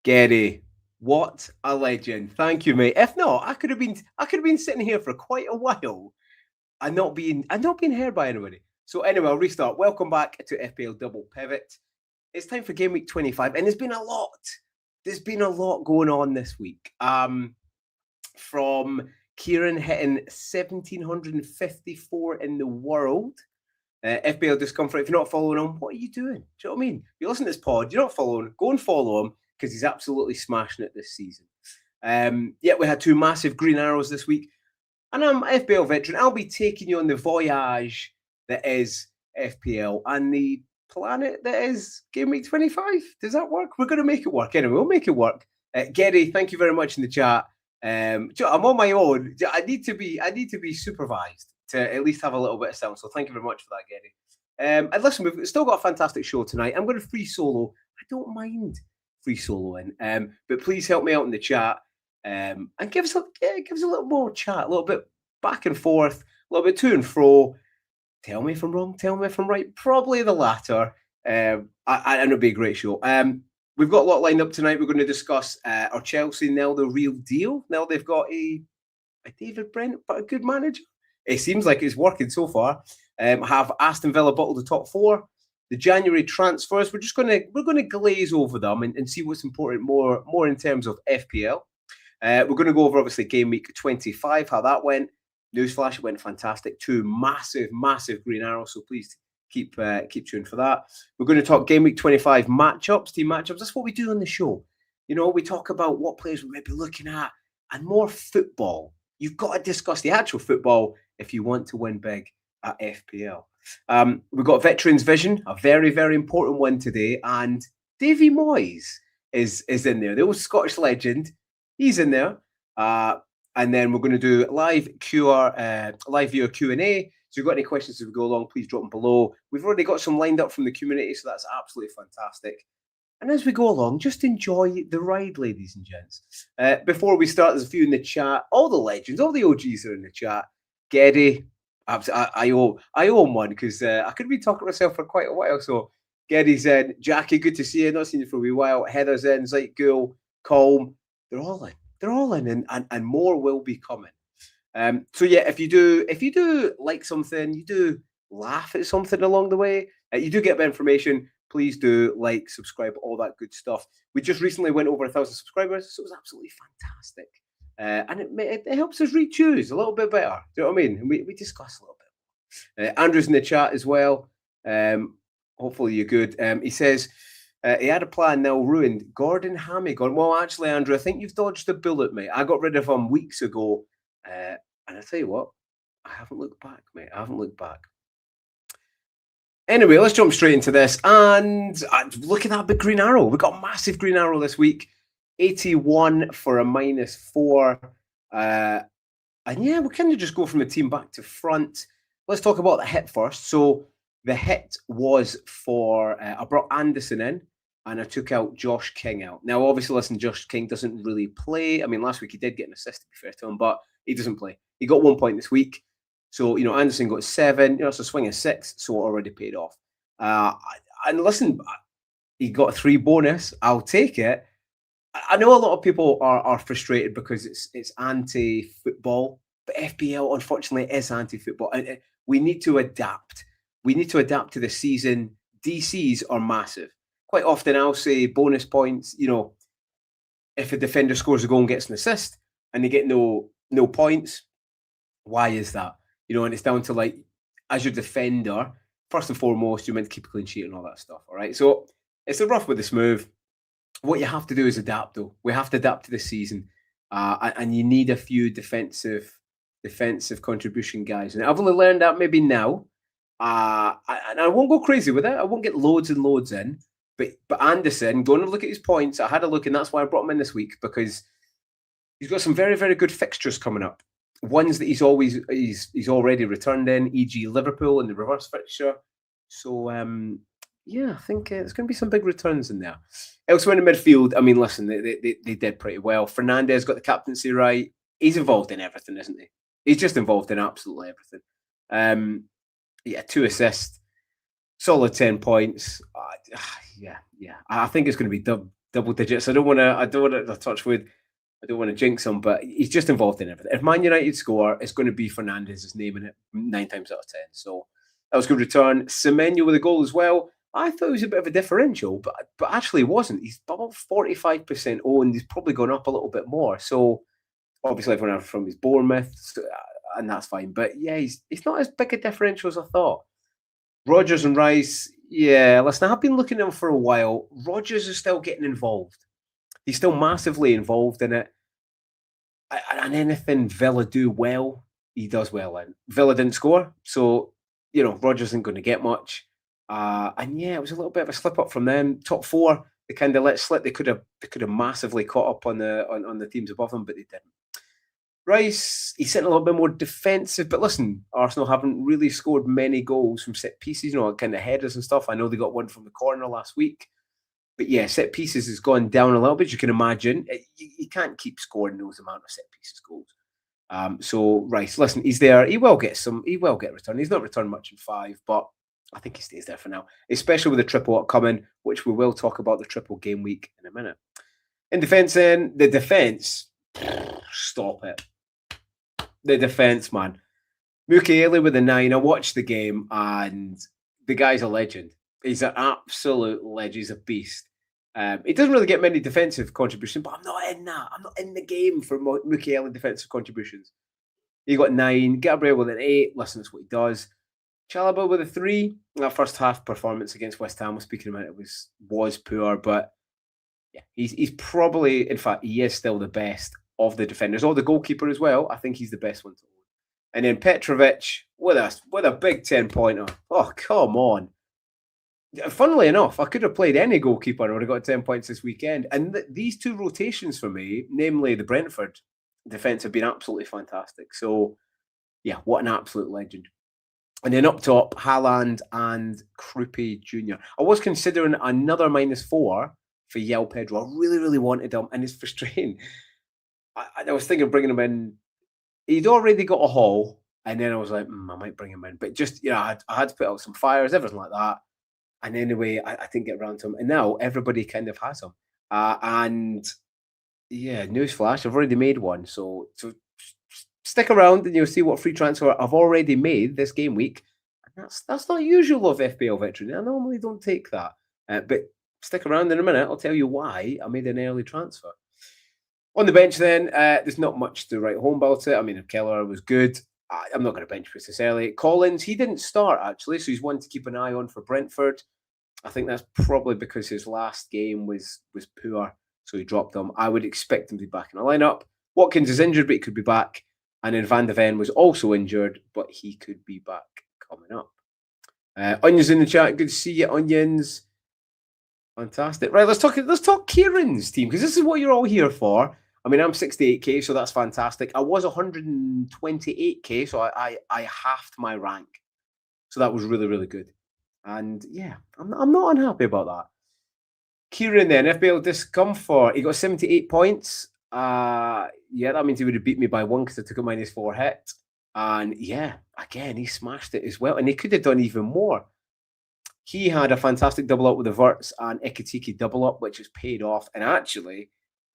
Gary, what a legend. Thank you, mate. If not, I could have been sitting here for quite a while and not being heard by anybody. So anyway, I'll restart. Welcome back to FPL Double Pivot. It's time for Game Week 25, and there's been a lot. There's been a lot going on this week. From Kieran hitting 1,754 in the world. FPL Discomfort, if you're not following him, what are you doing? Do you know what I mean? You listen to this pod, you're not following, go and follow him because he's absolutely smashing it this season. We had two massive green arrows this week. And I'm FPL veteran. I'll be taking you on the voyage that is FPL and the planet that is Game Week 25. Does that work? We're going to make it work. Anyway, we'll make it work. Gary, thank you very much in the chat. I'm on my own. I need to be supervised to at least have a little bit of sound. So thank you very much for that, Gary. And listen, we've still got a fantastic show tonight. I'm going to free solo. I don't mind free soloing, but please help me out in the chat. And give us a little more chat, a little bit back and forth, a little bit to and fro. Tell me if I'm wrong, tell me if I'm right. Probably the latter. And it'll be a great show. We've got a lot lined up tonight. We're going to discuss are Chelsea now the real deal? Now they've got a David Brent, but a good manager. It seems like it's working so far. Have Aston Villa bottled the top four. The January transfers, we're going to glaze over them and see what's important more in terms of FPL. We're going to go over, obviously, Game Week 25, how that went. Newsflash, it went fantastic. Two massive green arrows, so please keep tuned for that. We're going to talk Game Week 25 matchups, team matchups. That's what we do on the show. You know, we talk about what players we might be looking at and more football. You've got to discuss the actual football if you want to win big at FPL. We've got Veterans Vision, a very, very important one today, and Davy Moyes is in there. The old Scottish legend. He's in there. And then we're going to do live viewer Q&A. So if you've got any questions as we go along, please drop them below. We've already got some lined up from the community, so that's absolutely fantastic. And as we go along, just enjoy the ride, ladies and gents. Before we start, there's a few in the chat. All the legends, all the OGs are in the chat. Geddy, I owe him one because I could be talking to myself for quite a while. So Geddy's in. Jackie, good to see you. Not seen you for a wee while. Heather's in. Zite Ghoul, Colm. They're all in, and more will be coming. So yeah, if you do like something, you do laugh at something along the way, you do get a bit of information. Please do like, subscribe, all that good stuff. We just recently went over 1,000 subscribers, so it was absolutely fantastic. And it helps us reach you a little bit better. Do you know what I mean? And we discuss a little bit. Andrew's in the chat as well. Hopefully you're good. He says he had a plan now ruined. Gordon Hammy gone. Well, actually, Andrew, I think you've dodged a bullet, mate. I got rid of him weeks ago. And I tell you what, I haven't looked back, mate. I haven't looked back. Anyway, let's jump straight into this. And look at that big green arrow. We got a massive green arrow this week. 81 for a -4. And yeah, we kind of just go from the team back to front. Let's talk about the hit first. So the hit was for, I brought Anderson in and I took out Josh King out. Now, obviously, listen, Josh King doesn't really play. I mean, last week he did get an assist, to be fair to him, but he doesn't play. He got 1 point this week. So, Anderson got 7, it's a swing of 6, so it already paid off. And listen, he got a 3 bonus. I'll take it. I know a lot of people are frustrated because it's anti-football, but FPL, unfortunately, is anti-football. And we need to adapt. We need to adapt to the season. DCs are massive. Quite often I'll say bonus points, if a defender scores a goal and gets an assist and they get no points, why is that? And it's down to, like, as your defender, first and foremost, you're meant to keep a clean sheet and all that stuff, all right? So it's a rough with the smooth. What you have to do is adapt, though. We have to adapt to the season. And you need a few defensive contribution guys. And I've only learned that maybe now. And I won't go crazy with it. I won't get loads and loads in. But Anderson, go and look at his points. I had a look, and that's why I brought him in this week, because he's got some very, very good fixtures coming up. Ones that he's already returned in, e.g. Liverpool in the reverse fixture. So, I think there's going to be some big returns in there. Elsewhere in the midfield, I mean, listen, they did pretty well. Fernandez got the captaincy right. He's involved in everything, isn't he? He's just involved in absolutely everything. 2 assists, solid 10 points. I think it's going to be double digits. I don't want to touch wood. I don't want to jinx him, but he's just involved in everything. If Man United score, it's going to be Fernandez's name in it 9 times out of 10. So that was a good return. Semenyo with a goal as well. I thought it was a bit of a differential, but actually wasn't. He's about 45% owned. He's probably gone up a little bit more. So obviously everyone from his Bournemouth, and that's fine. But yeah, he's not as big a differential as I thought. Rodgers and Rice, yeah, listen, I've been looking at him for a while. Rodgers is still getting involved. He's still massively involved in it. And anything Villa do well, he does well in. Villa didn't score, so, Rodgers isn't going to get much. And yeah, it was a little bit of a slip up from them. Top 4, they kind of let slip. They could have massively caught up on the teams above them, but they didn't. Rice, he's sitting a little bit more defensive, but listen, Arsenal haven't really scored many goals from set pieces, kind of headers and stuff. I know they got one from the corner last week, but yeah, set pieces has gone down a little bit. You can imagine you can't keep scoring those amount of set pieces goals. So Rice, listen, he's there. He will get a return. He's not returned much in 5, but I think he stays there for now, especially with the triple upcoming, which we will talk about the triple game week in a minute. In defence, then the defence, stop it. The defence, man. Mukiele with a 9. I watched the game and the guy's a legend. He's an absolute legend. He's a beast. He doesn't really get many defensive contributions, but I'm not in that. I'm not in the game for Mukiele defensive contributions. He got 9. Gabriel with an 8. Listen, that's what he does. Chalobah with a 3. That first half performance against West Ham, speaking about it, was poor, but yeah, he's probably, in fact, he is still the best of the defenders, or the goalkeeper as well. I think he's the best one to own. And then Petrovic with a big 10-pointer. Oh, come on. Funnily enough, I could have played any goalkeeper and I would have got 10 points this weekend. And these 2 rotations for me, namely the Brentford defence, have been absolutely fantastic. So, yeah, what an absolute legend. And then up top, Haaland and Krupe Jr. I was considering another -4 for João Pedro. I really, really wanted him, and it's frustrating. I was thinking of bringing him in. He'd already got a haul, and then I was like, I might bring him in. But just, I had to put out some fires, everything like that. And anyway, I didn't get around to him. And now everybody kind of has him. And yeah, newsflash, I've already made one. So stick around and you'll see what free transfer I've already made this game week. And that's not usual of FPL veteran. I normally don't take that. But stick around in a minute. I'll tell you why I made an early transfer. On the bench then, there's not much to write home about it. I mean, if Keller was good, I'm not going to bench Princess early. Collins, he didn't start actually, so he's one to keep an eye on for Brentford. I think that's probably because his last game was poor, so he dropped him. I would expect him to be back in the lineup. Watkins is injured, but he could be back. And then Van de Ven was also injured, but he could be back coming up. Onions in the chat. Good to see you, Onions. Fantastic. Right, let's talk Kieran's team, because this is what you're all here for. I mean, I'm 68k, so that's fantastic. I was 128k, so I halved my rank. So that was really, really good. And yeah, I'm not unhappy about that. Kieran then, FPL Discomfort. He got 78 points. Yeah, that means he would have beat me by 1 because I took a -4 hit. And yeah, again, he smashed it as well. And he could have done even more. He had a fantastic double up with the Wirtz and Ekitike double up, which has paid off. And actually,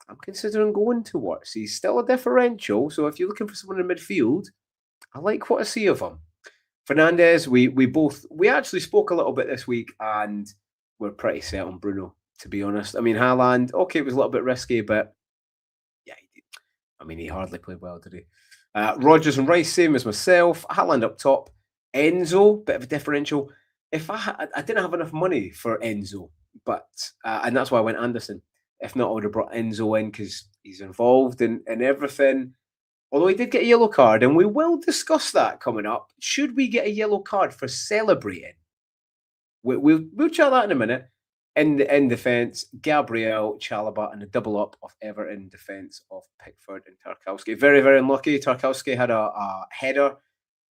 I'm considering going to Wirtz. He's still a differential. So if you're looking for someone in midfield, I like what I see of him. Fernandez, we actually spoke a little bit this week, and we're pretty set on Bruno, to be honest. I mean, Haaland, okay, it was a little bit risky, but yeah, he did. I mean, he hardly played well, did he? Rodgers and Rice, same as myself. Haaland up top. Enzo, bit of a differential. If I didn't have enough money for Enzo, but and that's why I went Anderson. If not, I would have brought Enzo in because he's involved in everything. Although he did get a yellow card, and we will discuss that coming up. Should we get a yellow card for celebrating? We'll chat that in a minute. In defence, Gabriel, Chalobah, and a double up of Everton defence of Pickford and Tarkowski. Very, very unlucky. Tarkowski had a header,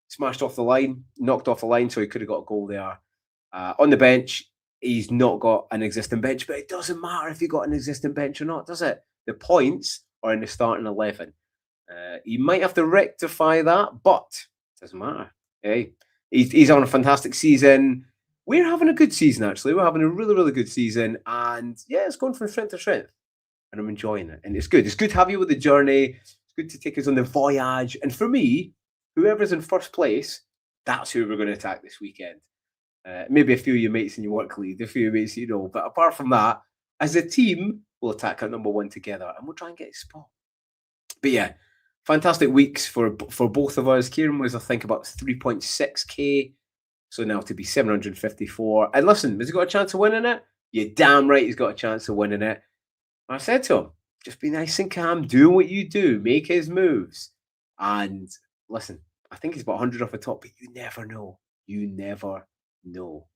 smashed off the line, knocked off the line, so he could have got a goal there. On the bench, he's not got an existing bench, but it doesn't matter if you got an existing bench or not, does it? The points are in the starting 11. He might have to rectify that, but it doesn't matter. Hey, he's on a fantastic season. we're having a good season, actually. We're having a really, really good season. And yeah, it's going from strength to strength. And I'm enjoying it. And it's good. It's good to have you with the journey. It's good to take us on the voyage. And for me, whoever's in first place, that's who we're going to attack this weekend. Maybe a few of your mates in your work league, a few of your mates you know. But apart from that, as a team, we'll attack our number one together and we'll try and get a spot. But yeah, fantastic weeks for both of us. Kieran was, I think, about 3.6k. So now to be 754. And listen, has he got a chance of winning it? You're damn right he's got a chance of winning it. I said to him, just be nice and calm, do what you do, make his moves. And listen, I think he's about 100 off the top, but you never know. You never know.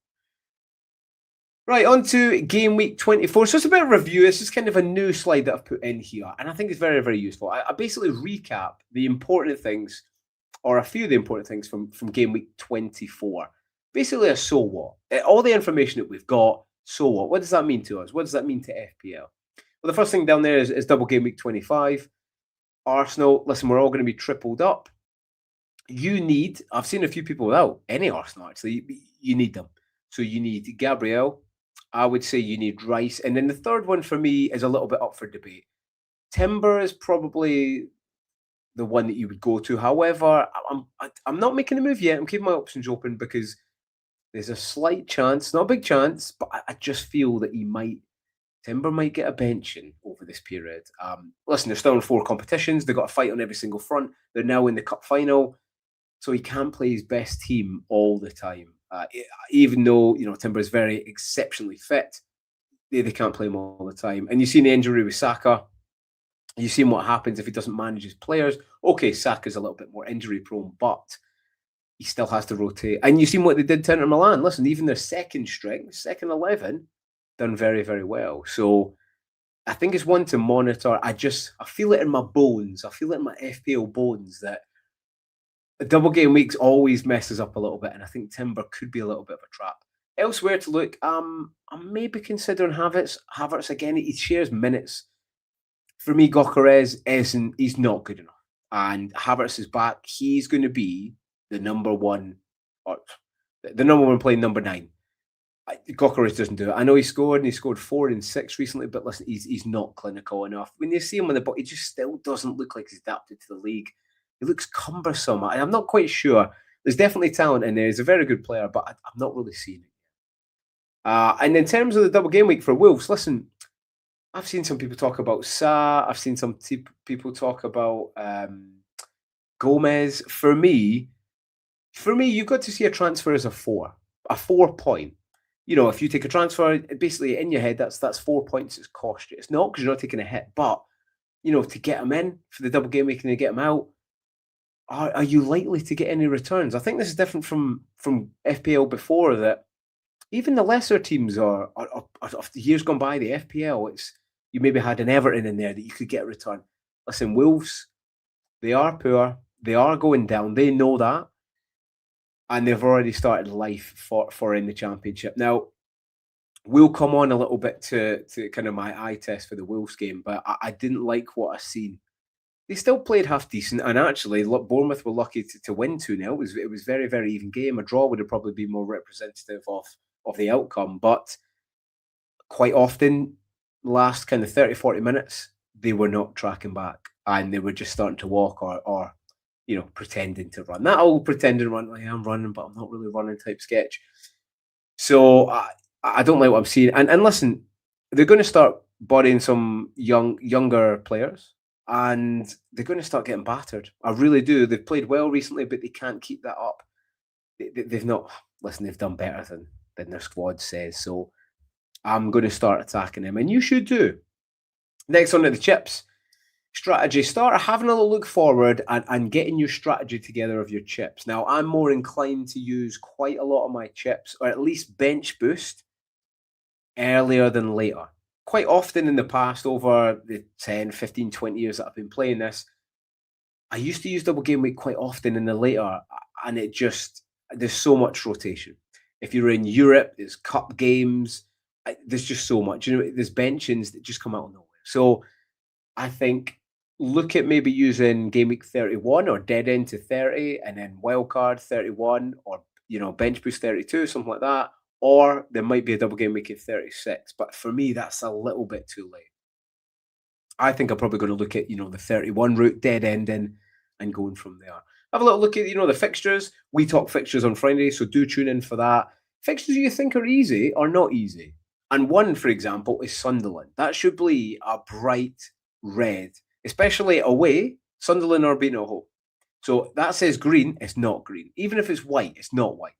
Right, on to game week 24. So it's a bit of a review. It's just kind of a new slide that I've put in here. And I think it's very, very useful. I basically recap the important things, or a few of the important things from game week 24. Basically a so what. All the information that we've got, so what? What does that mean to us? What does that mean to FPL? Well, the first thing down there is double game week 25. Arsenal, listen, we're all going to be tripled up. You need, I've seen a few people without any Arsenal, actually. You need them. So you need Gabriel. I would say you need Rice. And then the third one for me is a little bit up for debate. Timber is probably the one that you would go to. However, I'm not making a move yet. I'm keeping my options open because there's a slight chance, not a big chance, but I just feel that Timber might get a benching over this period. Listen, they're still in 4 competitions. They've got a fight on every single front. They're now in the cup final. So he can't play his best team all the time. Even though, Timber is very exceptionally fit, they can't play him all the time. And you've seen the injury with Saka. You've seen what happens if he doesn't manage his players. Okay, Saka's a little bit more injury prone, but he still has to rotate. And you've seen what they did to Inter Milan. Listen, even their second string, second 11, done very, very well. So I think it's one to monitor. I feel it in my bones. I feel it in my FPL bones that a double game weeks always messes up a little bit. And I think Timber could be a little bit of a trap. Elsewhere to look, I'm maybe considering Havertz again. He shares minutes. For me, Gyökeres he's not good enough. And Havertz is back. He's going to be the number one, or the number one playing number 9. Gyökeres doesn't do it. I know he scored 4 and 6 recently, but listen, he's not clinical enough. When you see him on the ball, he just still doesn't look like he's adapted to the league. He looks cumbersome. I'm not quite sure. There's definitely talent in there. He's a very good player, but I'm not really seeing it. And in terms of the double game week for Wolves, listen, I've seen some people talk about Sa. I've seen some people talk about Gomez. For me, you've got to see a transfer as a 4 point. If you take a transfer, basically in your head, that's 4 points it's cost you. It's not because you're not taking a hit, but to get them in for the double game week and to get them out, are you likely to get any returns? I think this is different from FPL before, that even the lesser teams are of the years gone by, the FPL, you maybe had an Everton in there that you could get a return. Listen, Wolves, they are poor. They are going down. They know that. And they've already started life for in the Championship. Now, we'll come on a little bit to kind of my eye test for the Wolves game, but I didn't like what I seen. They still played half decent, and actually, Bournemouth were lucky to win 2-0. It was very, very even game. A draw would have probably been more representative of the outcome, but quite often, last kind of 30, 40 minutes, they were not tracking back, and they were just starting to walk or pretending to run. That old pretending run, like I'm running, but I'm not really running type sketch. So I don't like what I'm seeing. And listen, they're going to start bodying some younger players, and they're going to start getting battered. I really do. They've played well recently, but they can't keep that up. They've not. Listen, they've done better than their squad says. So I'm going to start attacking them, and you should too. Next on to the chips. Strategy. Start having a little look forward and getting your strategy together of your chips. Now, I'm more inclined to use quite a lot of my chips, or at least bench boost, earlier than later. Quite often in the past, over the 10, 15, 20 years that I've been playing this, I used to use double game week quite often in the later, and there's so much rotation. If you're in Europe, there's cup games, there's just so much. There's benchings that just come out of nowhere. So I think look at maybe using game week 31 or dead end to 30 and then wildcard 31 or bench boost 32, something like that. or there might be a double game week in 36. But for me, that's a little bit too late. I think I'm probably going to look at, the 31 route, dead ending, and going from there. Have a little look at, the fixtures. We talk fixtures on Friday, so do tune in for that. Fixtures you think are easy or not easy. And one, for example, is Sunderland. That should be a bright red, especially away. Sunderland are being at home. So that says green, it's not green. Even if it's white, it's not white.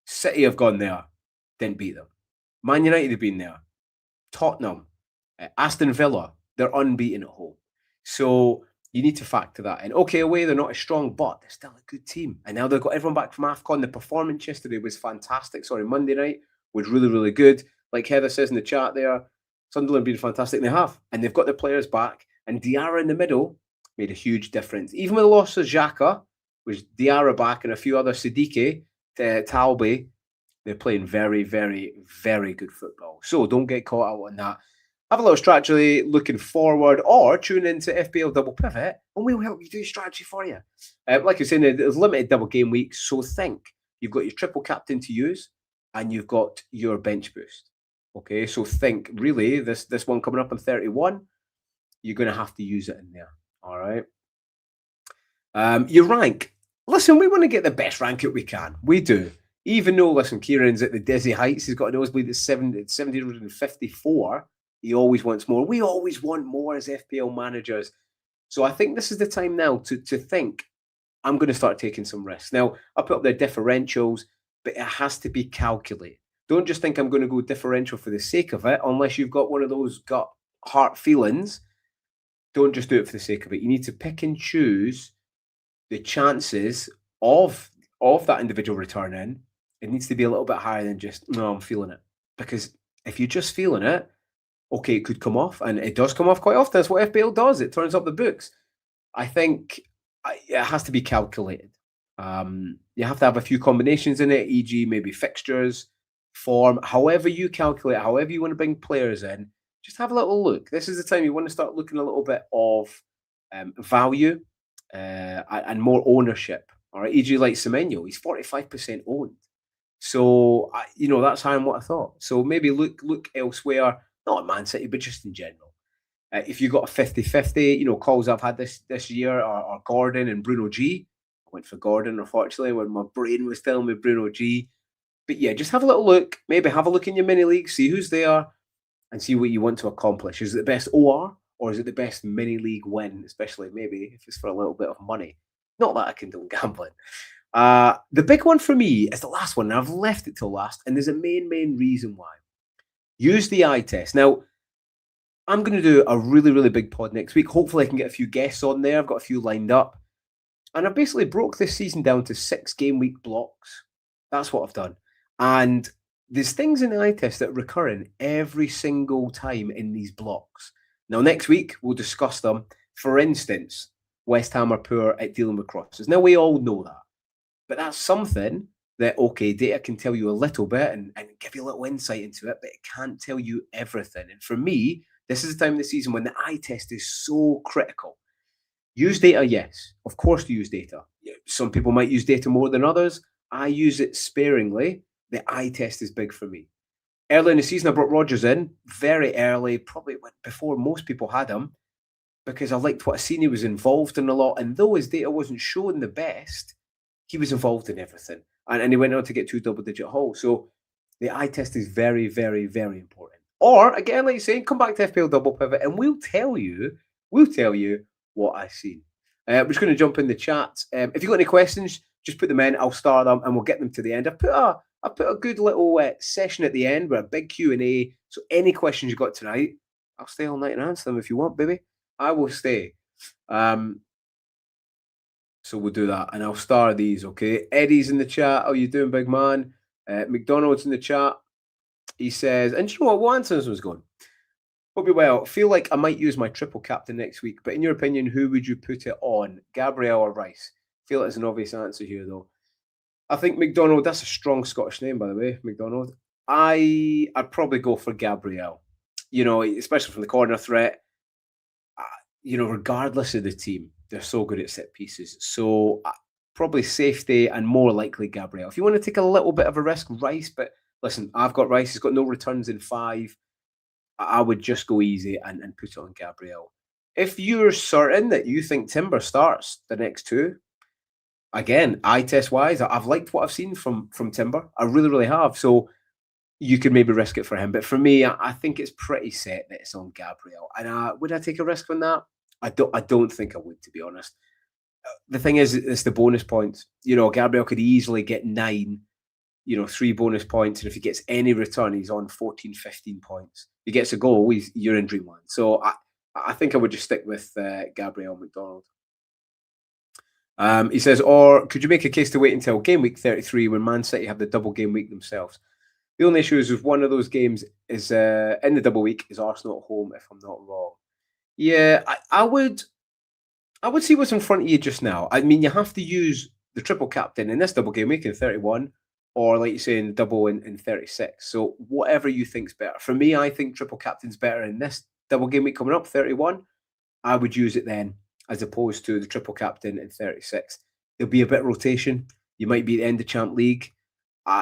City have gone there, didn't beat them. Man United have been there. Tottenham, Aston Villa, they're unbeaten at home. So you need to factor that in. Okay, away, they're not as strong, but they're still a good team. And now they've got everyone back from AFCON. The performance yesterday was fantastic. Monday night was really, really good. Like Heather says in the chat there, Sunderland been fantastic, and they have. And they've got their players back. And Diarra in the middle made a huge difference. Even with the loss of Xhaka, with Diarra back and a few other Siddiqui, Talbi, they're playing very, very, very good football. So don't get caught out on that. Have a little strategy looking forward, or tune into FPL Double Pivot and we'll help you do strategy for you. Like I said, there's limited double game weeks, so think you've got your triple captain to use and you've got your bench boost. Okay, so think really this one coming up on 31, you're going to have to use it in there. All right. Your rank. Listen, we want to get the best rank that we can. We do. Even though, listen, Kieran's at the dizzy heights, he's got a nosebleed at 754. He always wants more. We always want more as FPL managers. So I think this is the time now to think, I'm going to start taking some risks. Now, I'll put up their differentials, but it has to be calculated. Don't just think I'm going to go differential for the sake of it, unless you've got one of those gut heart feelings. Don't just do it for the sake of it. You need to pick and choose the chances of that individual return in. It needs to be a little bit higher than just, no, I'm feeling it. Because if you're just feeling it, okay, it could come off, and it does come off quite often. That's what FPL does. It turns up the books. I think it has to be calculated. You have to have a few combinations in it, e.g. maybe fixtures, form, however you calculate, however you want to bring players in, just have a little look. This is the time you want to start looking a little bit of value and more ownership. All right, e.g. like Semenyo, he's 45% owned. So, that's higher than what I thought. So maybe look elsewhere, not at Man City, but just in general. If you've got a 50-50, calls I've had this year are Gordon and Bruno G. I went for Gordon, unfortunately, when my brain was telling me Bruno G. But yeah, just have a little look. Maybe have a look in your mini league, see who's there, and see what you want to accomplish. Is it the best OR, or is it the best mini league win, especially maybe if it's for a little bit of money? Not that I condone gambling. The big one for me is the last one, and I've left it till last, and there's a main reason why. Use the eye test. Now, I'm going to do a really, really big pod next week. Hopefully I can get a few guests on there. I've got a few lined up. And I basically broke this season down to 6 game week blocks. That's what I've done. And there's things in the eye test that are recurring every single time in these blocks. Now, next week, we'll discuss them. For instance, West Ham are poor at dealing with crosses. Now, we all know that. But that's something that, okay, data can tell you a little bit and give you a little insight into it, but it can't tell you everything. And for me, this is the time of the season when the eye test is so critical. Use data, yes. Of course you use data. Some people might use data more than others. I use it sparingly. The eye test is big for me. Early in the season, I brought Rodgers in very early, probably before most people had him, because I liked what I seen. He was involved in a lot. And though his data wasn't showing the best, he was involved in everything. And he went on to get 2 double-digit hauls. So the eye test is very, very, very important. Or, again, like you say, come back to FPL Double Pivot and we'll tell you what I've seen. We're just going to jump in the chat. If you've got any questions, just put them in. I'll start them and we'll get them to the end. I put a good little session at the end with a big Q&A. So any questions you've got tonight, I'll stay all night and answer them if you want, baby. I will stay. So we'll do that, and I'll star these, okay? Eddie's in the chat. How you doing, big man? McDonald's in the chat. He says, and you know what answer this was going? Hope you're well. Feel like I might use my triple captain next week, but in your opinion, who would you put it on? Gabriel or Rice? Feel like there's an obvious answer here, though. I think McDonald, that's a strong Scottish name, by the way, McDonald. I'd probably go for Gabriel, especially from the corner threat. Regardless of the team, they're so good at set pieces. So probably safety and more likely Gabriel. If you want to take a little bit of a risk, Rice, but listen, I've got Rice. He's got no returns in 5. I would just go easy and put it on Gabriel. If you're certain that you think Timber starts the next 2, again, eye test wise, I've liked what I've seen from Timber. I really, really have. So you could maybe risk it for him. But for me, I think it's pretty set that it's on Gabriel. And would I take a risk on that? I don't think I would, to be honest. The thing is, it's the bonus points. Gabriel could easily get 9, 3 bonus points. And if he gets any return, he's on 14, 15 points. If he gets a goal, you're in dreamland. So I think I would just stick with Gabriel McDonald. He says, or could you make a case to wait until game week 33 when Man City have the double game week themselves? The only issue is with one of those games is in the double week is Arsenal at home, if I'm not wrong. Yeah, I would see what's in front of you just now. I mean, you have to use the triple captain in this double game week in 31, or like you say, in double in 36. So whatever you think's better. For me, I think triple captain's better in this double game week coming up, 31. I would use it then, as opposed to the triple captain in 36. There'll be a bit of rotation. You might be at the end of Champ League.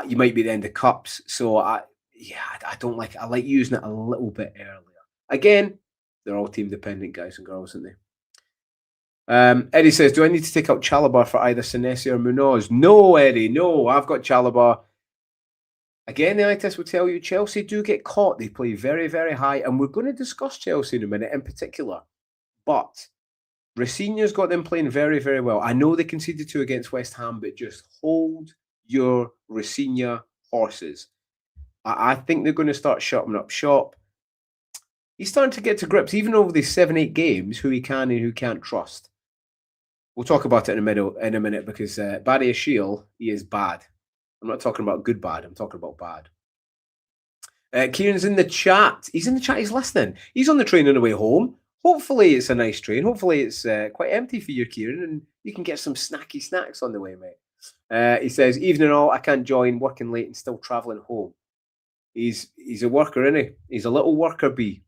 You might be at the end of Cups. So, I don't like it. I like using it a little bit earlier. Again, they're all team-dependent guys and girls, aren't they? Eddie says, do I need to take out Chalobah for either Senesi or Munoz? No, Eddie, no. I've got Chalobah. Again, the eye test will tell you Chelsea do get caught. They play very, very high. And we're going to discuss Chelsea in a minute in particular. But Rafinha's got them playing very, very well. I know they conceded 2 against West Ham, but just hold your Rafinha horses. I think they're going to start shutting up shop. He's starting to get to grips, even over these 7-8 games, who he can and who can't trust. We'll talk about it in a minute because Barry Ashiel, he is bad. I'm not talking about good bad. I'm talking about bad. Kieran's in the chat. He's in the chat. He's listening. He's on the train on the way home. Hopefully it's a nice train. Hopefully it's quite empty for you, Kieran, and you can get some snacky snacks on the way, mate. He says, evening all, I can't join, working late and still travelling home. He's a worker, isn't he? He's a little worker bee.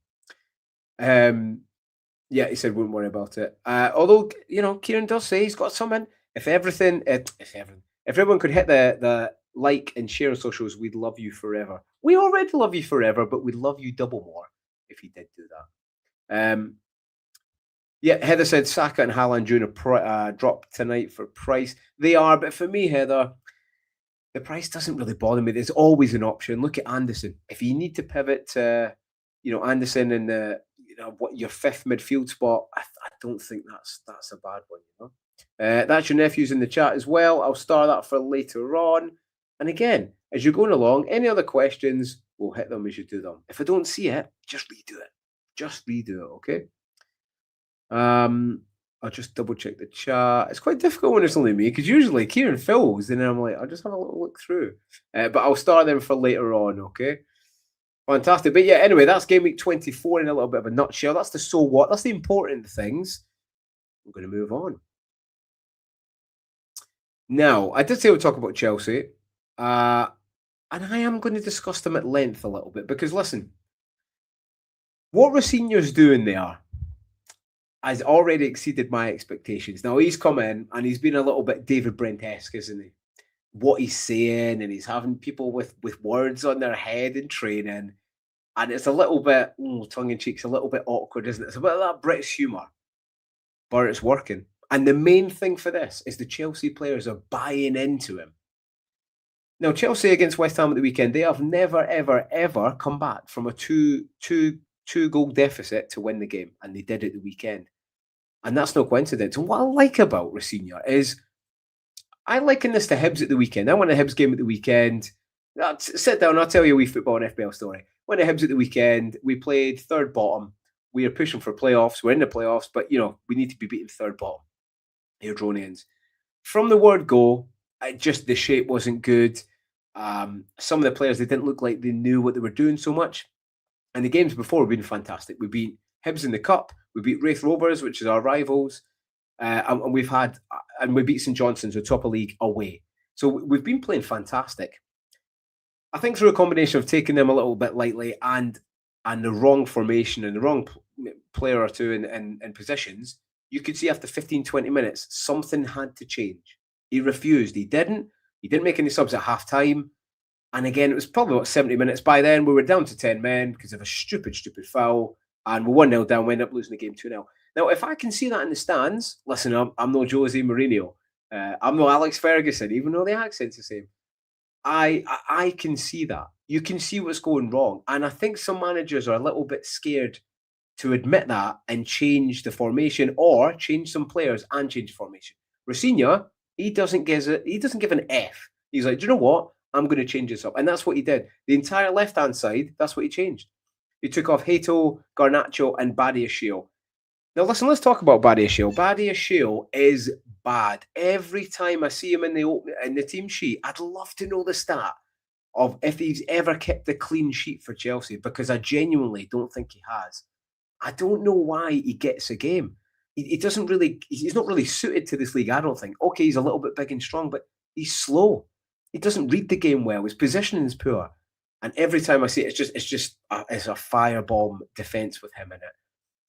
Yeah, he said wouldn't worry about it. Although, Kieran does say he's got something. If everyone could hit the like and share on socials, we'd love you forever. We already love you forever, but we'd love you double more if you did do that. Yeah, Heather said Saka and Haaland doing a drop tonight for price. They are, but for me, Heather, the price doesn't really bother me. There's always an option. Look at Anderson. If you need to pivot to, Anderson in the, your 5th midfield spot, I don't think that's a bad one. That's your nephew's in the chat as well. I'll start that for later on. And again, as you're going along, any other questions, we'll hit them as you do them. If I don't see it, just redo it. Just redo it, okay? I'll just double check the chat. It's quite difficult when it's only me because usually Kieran fills and then I'm like, I'll just have a little look through. But I'll start them for later on, okay? Fantastic. But yeah, anyway, that's game week 24 in a little bit of a nutshell. That's the so what. That's the important things. We're going to move on. Now, I did say we'll talk about Chelsea. And I am going to discuss them at length a little bit because, listen, what Rafinha's doing there has already exceeded my expectations. Now, he's come in and he's been a little bit David Brent-esque, isn't he? What he's saying, and he's having people with words on their head in training. And it's a little bit, tongue-in-cheek's a little bit awkward, isn't it? It's a bit of that British humour. But it's working. And the main thing for this is the Chelsea players are buying into him. Now, Chelsea against West Ham at the weekend, they have never, ever, ever come back from a two-goal deficit to win the game. And they did it the weekend. And that's no coincidence. And what I like about Rafinha is I liken this to Hibs at the weekend. I won a Hibs game at the weekend. Sit down, I'll tell you a wee football and FPL story. Went to Hibs at the weekend. We played third bottom. We are pushing for playoffs. We're in the playoffs, but, we need to be beating third bottom. Airdronians. From the word go, the shape wasn't good. Some of the players, they didn't look like they knew what they were doing so much. And the games before have been fantastic. We beat Hibs in the Cup. We beat Wraith Rovers, which is our rivals. And we beat St Johnstone's, who top of league, away. So we've been playing fantastic. I think through a combination of taking them a little bit lightly and the wrong formation and the wrong player or two in positions, you could see after 15, 20 minutes, something had to change. He refused. He didn't make any subs at half-time. And again, it was probably about 70 minutes. By then, we were down to 10 men because of a stupid foul. And we're 1-0 down. We ended up losing the game 2-0. Now, if I can see that in the stands, listen, I'm no Jose Mourinho. I'm no Alex Ferguson, even though the accent's the same. I can see that. You can see what's going wrong. And I think some managers are a little bit scared to admit that and change the formation or change some players and change the formation. Rossinha, he doesn't give an F. He's like, do you know what? I'm going to change this up. And that's what he did. The entire left-hand side, that's what he changed. He took off Hato, Garnacho, and Badiashile. Now, listen, let's talk about Badiashile. Badiashile is bad. Every time I see him in the team sheet, I'd love to know the stat of if he's ever kept a clean sheet for Chelsea, because I genuinely don't think he has. I don't know why he gets a game. He doesn't really, he's not really suited to this league, I don't think. Okay, he's a little bit big and strong, but he's slow. He doesn't read the game well. His positioning is poor. And every time I see it, it's a firebomb defense with him in it.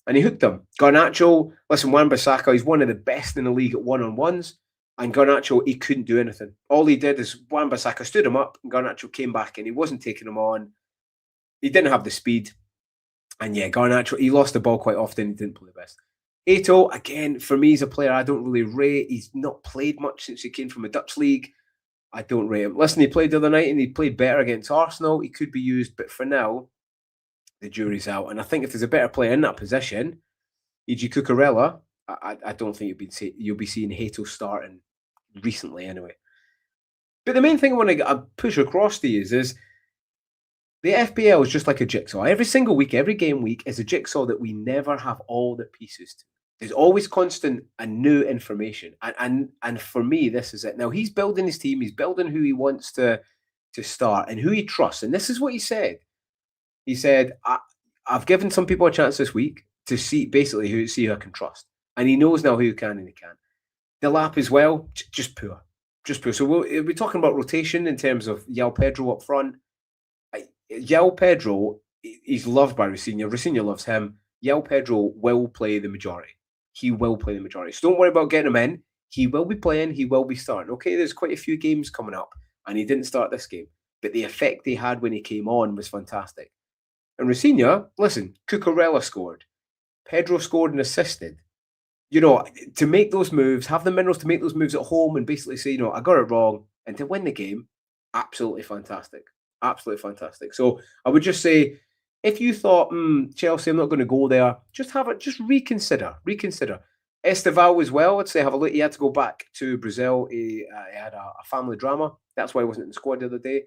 And he hooked them. Garnacho, listen, Wan-Bissaka, he's one of the best in the league at one-on-ones. And Garnacho, he couldn't do anything. All he did is Wan-Bissaka stood him up, and Garnacho came back, and he wasn't taking him on. He didn't have the speed. And yeah, Garnacho, he lost the ball quite often. He didn't play the best. Eto'o, again, for me, he's a player I don't really rate. He's not played much since he came from a Dutch league. I don't rate him. Listen, he played the other night, and he played better against Arsenal. He could be used, but for now, the jury's out. And I think if there's a better player in that position, e.g. Cucurella, I don't think you'll be seeing Hato starting recently anyway. But the main thing I want to push across to you is the FPL is just like a jigsaw. Every single week, every game week is a jigsaw that we never have all the pieces to. There's always constant and new information. And for me, this is it. Now, he's building his team. He's building who he wants to start and who he trusts. And this is what he said. He said, I've given some people a chance this week to see who I can trust. And he knows now who can and he can't. The lap as well, just poor. Just poor. So we're talking about rotation in terms of João Pedro up front. João Pedro, he's loved by Rossinha. Rossinha loves him. João Pedro will play the majority. He will play the majority. So don't worry about getting him in. He will be playing. He will be starting. Okay, there's quite a few games coming up, and he didn't start this game. But the effect he had when he came on was fantastic. And Rossinha, listen, Cucurella scored. Pedro scored and assisted. You know, to make those moves, have the minerals to make those moves at home and basically say, I got it wrong. And to win the game, absolutely fantastic. Absolutely fantastic. So I would just say, if you thought, Chelsea, I'm not going to go there, just reconsider. Esteval as well, I'd say have a look. He had to go back to Brazil. He had a family drama. That's why he wasn't in the squad the other day.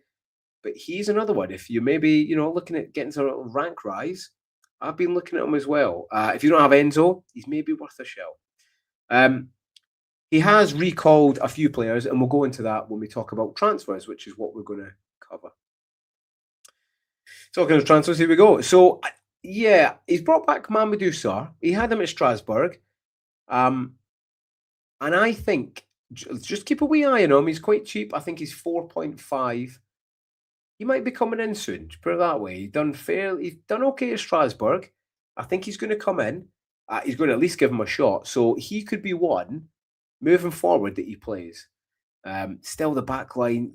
But he's another one. If you maybe, looking at getting to a rank rise, I've been looking at him as well. If you don't have Enzo, he's maybe worth a shout. He has recalled a few players, and we'll go into that when we talk about transfers, which is what we're going to cover. Talking of transfers, here we go. So, yeah, he's brought back Mamadou Sarr. He had him at Strasbourg. And I think, just keep a wee eye on him. He's quite cheap. I think he's 4.5. He might be coming in soon, to put it that way. He's done okay at Strasbourg. I think he's going to come in. He's going to at least give him a shot. So he could be one moving forward that he plays. Still the back line,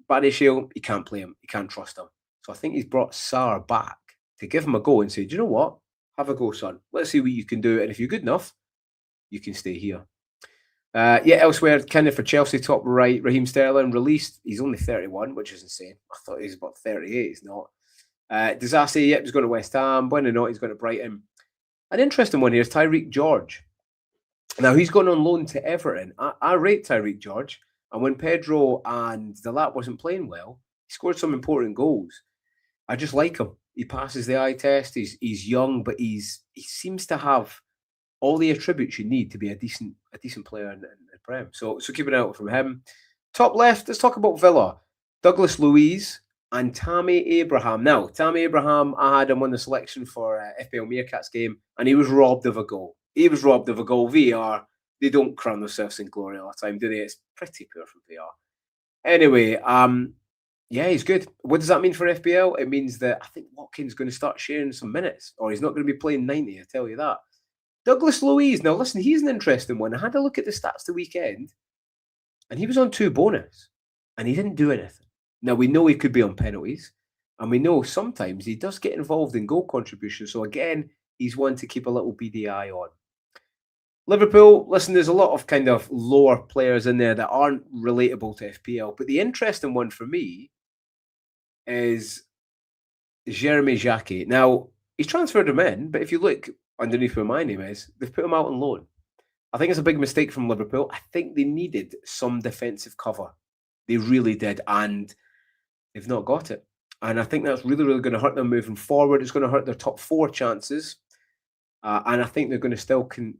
Badiashile, he can't play him. He can't trust him. So I think he's brought Sarr back to give him a go and say, do you know what? Have a go, son. Let's see what you can do. And if you're good enough, you can stay here. Elsewhere, kind of for Chelsea, top right, Raheem Sterling released. He's only 31, which is insane. I thought he was about 38. He's not. Disasi, he's going to West Ham. When or not, he's going to Brighton. An interesting one here is Tyreek George. Now, he's gone on loan to Everton. I rate Tyreek George. And when Pedro and the lap wasn't playing well, he scored some important goals. I just like him. He passes the eye test. He's young, but he seems to have all the attributes you need to be a decent player in the Prem. So keep an eye out from him. Top left, let's talk about Villa. Douglas Luiz and Tammy Abraham. Now, Tammy Abraham, I had him on the selection for FPL Meerkats game, and he was robbed of a goal. VR, they don't crown themselves in glory all the time, do they? It's pretty poor from VR. Anyway, yeah, he's good. What does that mean for FPL? It means that I think Watkins going to start sharing some minutes, or he's not going to be playing 90, I tell you that. Douglas Luiz, now listen, he's an interesting one. I had a look at the stats the weekend, and he was on 2 bonus, and he didn't do anything. Now, we know he could be on penalties, and we know sometimes he does get involved in goal contributions. So, again, he's one to keep a little beady eye on. Liverpool, listen, there's a lot of kind of lower players in there that aren't relatable to FPL, but the interesting one for me is Jeremy Jacquet. Now, he's transferred him in, but if you look underneath where my name is, they've put him out on loan. I think it's a big mistake from Liverpool. I think they needed some defensive cover. They really did, and they've not got it. And I think that's really, really going to hurt them moving forward. It's going to hurt their top 4 chances. And I think they're going to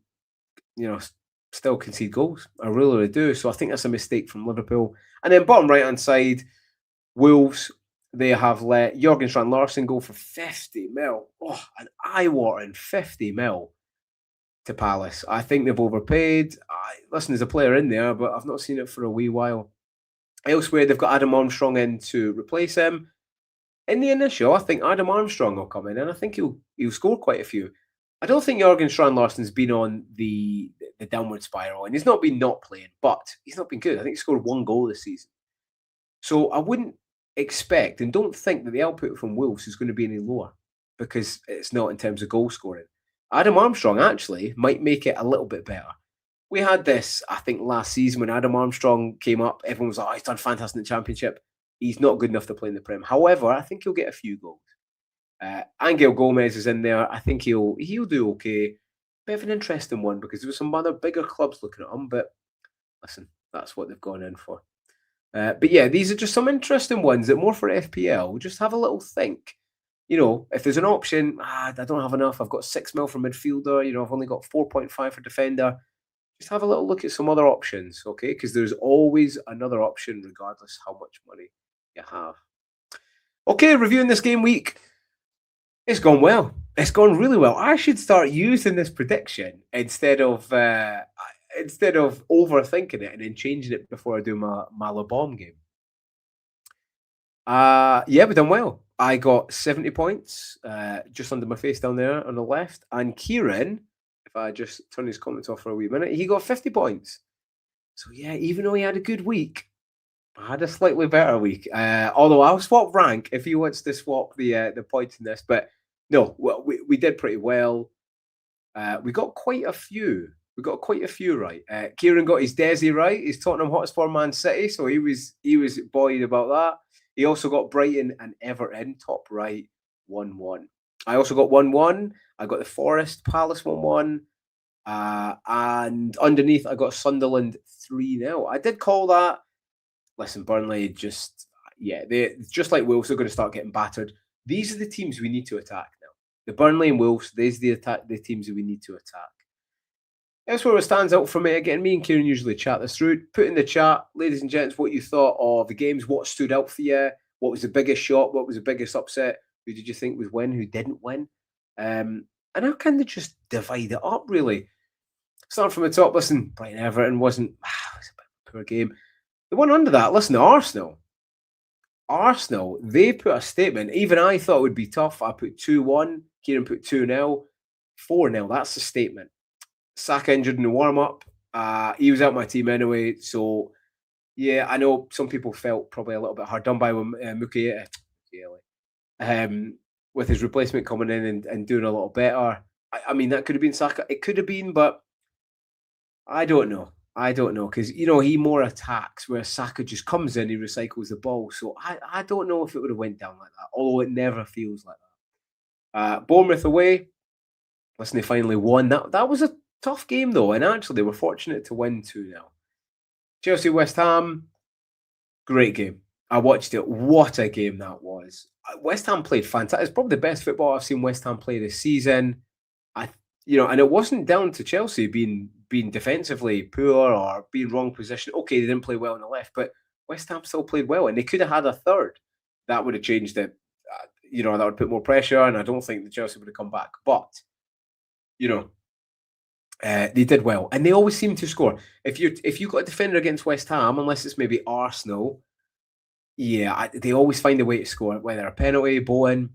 still concede goals. I really, really do. So I think that's a mistake from Liverpool. And then bottom right-hand side, Wolves, they have let Jurgen Strand Larsen go for 50 mil. Oh, an eye-watering 50 mil to Palace. I think they've overpaid. Listen, there's a player in there, but I've not seen it for a wee while. Elsewhere, they've got Adam Armstrong in to replace him. In the initial, I think Adam Armstrong will come in, and I think he'll score quite a few. I don't think Jurgen Strand Larsen's been on the downward spiral, and he's not been not playing, but he's not been good. I think he scored 1 goal this season. So I wouldn't expect and don't think that the output from Wolves is going to be any lower, because it's not in terms of goal scoring. Adam Armstrong actually might make it a little bit better. We had this, I think, last season when Adam Armstrong came up. Everyone was like, oh, he's done fantastic in the Championship. He's not good enough to play in the Prem. However, I think he'll get a few goals. Angel Gomez is in there. I think he'll do okay. Bit of an interesting one, because there were some other bigger clubs looking at him. But listen, that's what they've gone in for. But yeah, these are just some interesting ones that more for FPL. Just have a little think. If there's an option, I don't have enough. I've got 6 mil for midfielder. I've only got 4.5 for defender. Just have a little look at some other options, okay? Because there's always another option, regardless how much money you have. Okay, reviewing this game week. It's gone well. It's gone really well. I should start using this prediction instead of overthinking it and then changing it before I do my Le Bon game. Yeah, we've done well. I got 70 points, just under my face down there on the left. And Kieran, if I just turn his comments off for a wee minute, he got 50 points. So yeah, even though he had a good week, I had a slightly better week. Although I'll swap rank if he wants to swap the points in this. But no, well, we did pretty well. We got quite a few. We got quite a few right. Kieran got his Desi right. He's Tottenham Hotspur Man City, so he was buoyed about that. He also got Brighton and Everton top right 1-1. I also got 1-1. I got the Forest Palace 1-1. And underneath I got Sunderland 3-0. I did call that. Listen, Burnley they just like Wolves are going to start getting battered. These are the teams we need to attack now. The Burnley and Wolves, these are the teams that we need to attack. That's where it stands out for me. Again, me and Kieran usually chat this through. Put in the chat, ladies and gents, what you thought of the games, what stood out for you, what was the biggest shock, what was the biggest upset, who did you think would win, who didn't win? And I'll kind of just divide it up, really. Starting from the top, listen, Brighton Everton wasn't, it was a bit of a poor game. The one under that, listen, Arsenal, they put a statement. Even I thought it would be tough. I put 2-1. Kieran put 2-0. 4-0. That's a statement. Saka injured in the warm-up. He was out my team anyway. So, yeah, I know some people felt probably a little bit hard done by with Mukiele, with his replacement coming in and doing a little better. I mean, that could have been Saka. It could have been, but I don't know. Because, he more attacks, where Saka just comes in, he recycles the ball. So I don't know if it would have went down like that, although it never feels like that. Bournemouth away. Listen, they finally won. That was a tough game, though, and actually they were fortunate to win 2-0. Chelsea West Ham, great game. I watched it. What a game that was. West Ham played fantastic. It's probably the best football I've seen West Ham play this season. And it wasn't down to Chelsea being defensively poor or being wrong position. Okay, they didn't play well on the left, but West Ham still played well, and they could have had a third. That would have changed it. That would put more pressure, and I don't think the Chelsea would have come back. But, they did well, and they always seem to score. If you got a defender against West Ham, unless it's maybe Arsenal, they always find a way to score, whether a penalty, Bowen,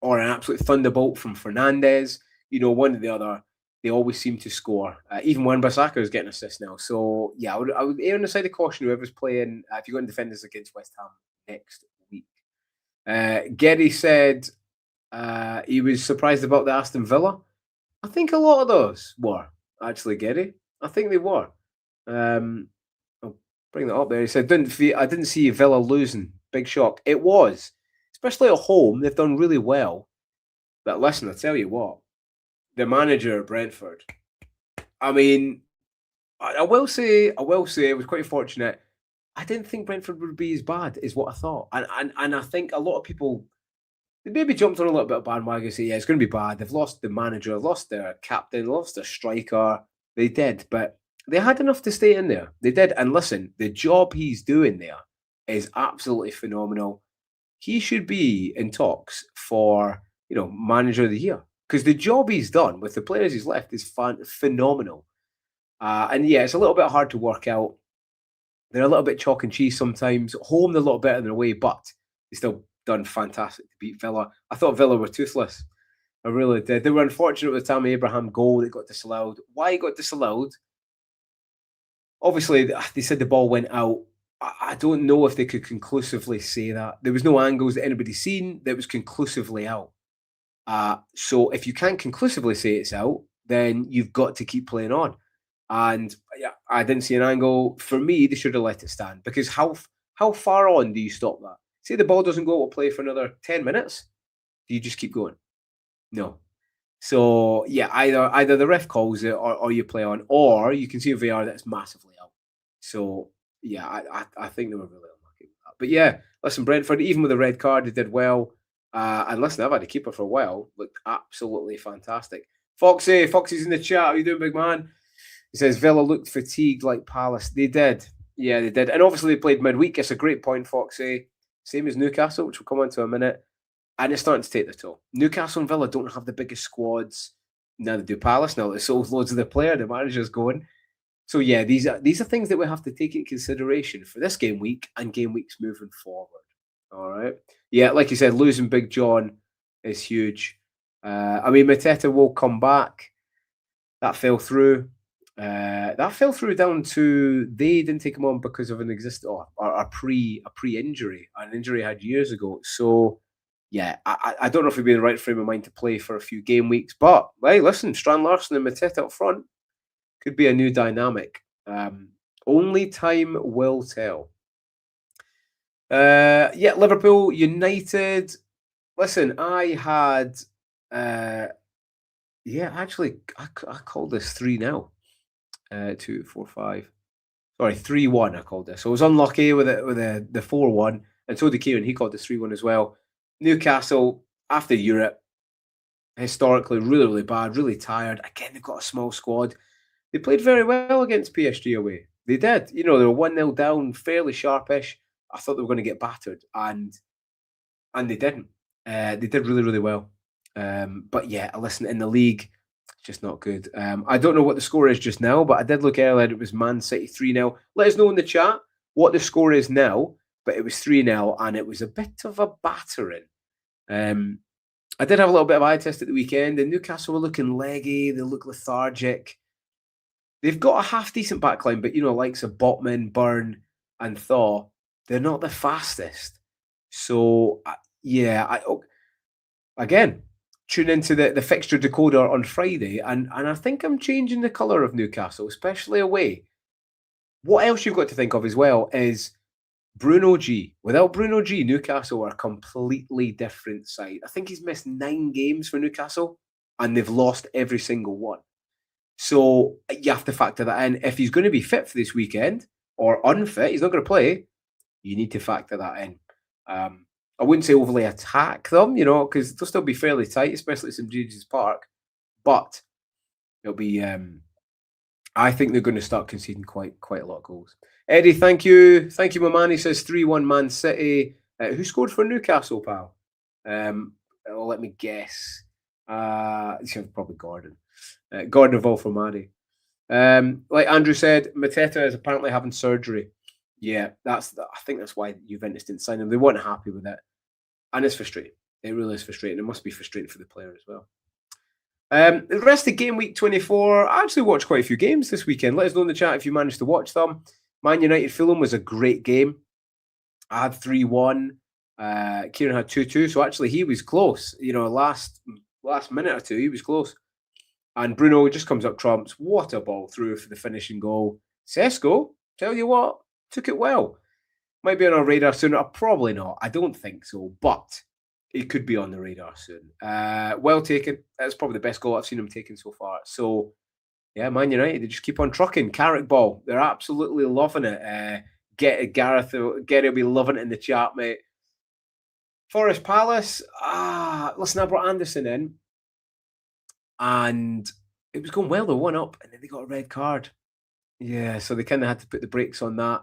or an absolute thunderbolt from Fernandes. One or the other, they always seem to score. Even when Bissaka is getting assists now. So, yeah, I would err on the side of caution whoever's playing, if you've got defenders against West Ham next week. Gary said he was surprised about the Aston Villa. I think a lot of those were, actually, Gary. I think they were. I'll bring that up there. He said, I didn't see Villa losing. Big shock. It was. Especially at home, they've done really well. But listen, I tell you what, the manager at Brentford, I mean, I will say, I was quite fortunate. I didn't think Brentford would be as bad as what I thought. And I think a lot of people, they maybe jumped on a little bit of bandwagon and say, yeah, it's going to be bad. They've lost the manager, lost their captain, lost their striker. They did, but they had enough to stay in there. They did. And listen, the job he's doing there is absolutely phenomenal. He should be in talks for, manager of the year, because the job he's done with the players he's left is phenomenal. And yeah, it's a little bit hard to work out. They're a little bit chalk and cheese sometimes. Home, they're a little better than away, but they still done fantastic to beat Villa. I thought Villa were toothless. I really did. They were unfortunate with the Tammy Abraham goal that got disallowed. Why it got disallowed? Obviously, they said the ball went out. I don't know if they could conclusively say that. There was no angles that anybody seen that was conclusively out. So if you can't conclusively say it's out, then you've got to keep playing on. And yeah, I didn't see an angle. For me, they should have let it stand, because how far on do you stop that? Say the ball doesn't go to play for another 10 minutes. Do you just keep going? No. So yeah, either the ref calls it or you play on, or you can see a VR that's massively out. So yeah, I think they were really unlucky with that. But yeah, listen, Brentford, even with a red card, they did well. And listen, I've had a keeper for a while. Looked absolutely fantastic. Foxy's in the chat. How you doing, big man? He says Villa looked fatigued like Palace. They did. Yeah, they did. And obviously they played midweek. It's a great point, Foxy. Same as Newcastle, which we'll come on to in a minute. And it's starting to take the toll. Newcastle and Villa don't have the biggest squads. Now they do Palace. Now they sold loads of the player. The manager's going. So yeah, these are things that we have to take into consideration for this game week and game weeks moving forward. All right. Yeah, like you said, losing Big John is huge. I mean, Mateta will come back. That fell through. Down to they didn't take him on because of an a pre-injury, an injury he had years ago. So yeah, I don't know if he'd be in the right frame of mind to play for a few game weeks. But hey, listen, Strand Larson and Mateta up front could be a new dynamic. Only time will tell. Yeah, Liverpool United. Listen, I had actually I called this 3-0. 2, 4, 5. Sorry, 3-1. I called this. So I was unlucky with the 4-1, and so did Kieran. He called this 3-1 as well. Newcastle, after Europe, historically really, really bad, really tired. Again, they've got a small squad. They played very well against PSG away. They did. They were 1-0 down, fairly sharpish. I thought they were going to get battered, and they didn't. They did really, really well. But yeah, listen, in the league, it's just not good. I don't know what the score is just now, but I did look earlier. It was Man City 3-0. Let us know in the chat what the score is now, but it was 3-0, and it was a bit of a battering. I did have a little bit of eye test at the weekend, and Newcastle were looking leggy. They look lethargic. They've got a half-decent backline, but, likes of Botman, Byrne, and Thaw, they're not the fastest. So, yeah, again, tune into the fixture decoder on Friday, and I think I'm changing the colour of Newcastle, especially away. What else you've got to think of as well is Bruno G. Without Bruno G, Newcastle are a completely different side. I think he's missed 9 games for Newcastle, and they've lost every single one. So you have to factor that in. If he's going to be fit for this weekend, or unfit, he's not going to play, you need to factor that in. I wouldn't say overly attack them, because they'll still be fairly tight, especially at St. James's Park. But it'll be, I think they're going to start conceding quite a lot of goals. Eddie, thank you. Thank you, my man. He says 3-1 Man City. Who scored for Newcastle, pal? Let me guess. Probably Gordon. Gordon of Alfamadi. Like Andrew said, Mateta is apparently having surgery. Yeah, I think that's why Juventus didn't sign him. They weren't happy with it. And it's frustrating. It really is frustrating. It must be frustrating for the player as well. The rest of game week 24, I actually watched quite a few games this weekend. Let us know in the chat if you managed to watch them. Man United Fulham was a great game. I had 3-1. Kieran had 2-2. So actually, he was close. Last minute or two, he was close. And Bruno just comes up trumps. What a ball through for the finishing goal. Sesko, tell you what, took it well. Might be on our radar soon. Probably not. I don't think so. But it could be on the radar soon. Well taken. That's probably the best goal I've seen him taken so far. So, yeah, Man United, they just keep on trucking. Carrot ball. They're absolutely loving it. Gareth will be loving it in the chat, mate. Forest Palace. Listen, I brought Anderson in. And it was going well, though, 1-up, and then they got a red card. Yeah, so they kind of had to put the brakes on that.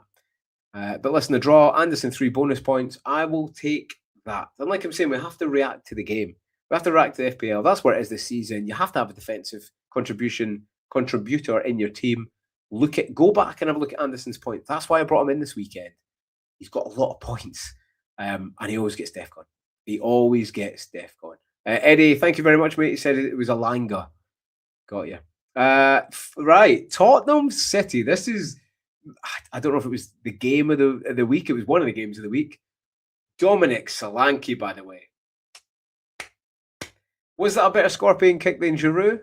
But listen, the draw, Anderson 3 bonus points. I will take that. And like I'm saying, we have to react to the game. We have to react to the FPL. That's where it is this season. You have to have a defensive contributor in your team. Go back and have a look at Anderson's points. That's why I brought him in this weekend. He's got a lot of points, and he always gets DEFCON. He always gets DEFCON. Eddie, thank you very much, mate. He said it was a Langa. Got you. Right, Tottenham City. This is, I don't know if it was the game of the week. It was one of the games of the week. Dominic Solanke, by the way. Was that a better scorpion kick than Giroud?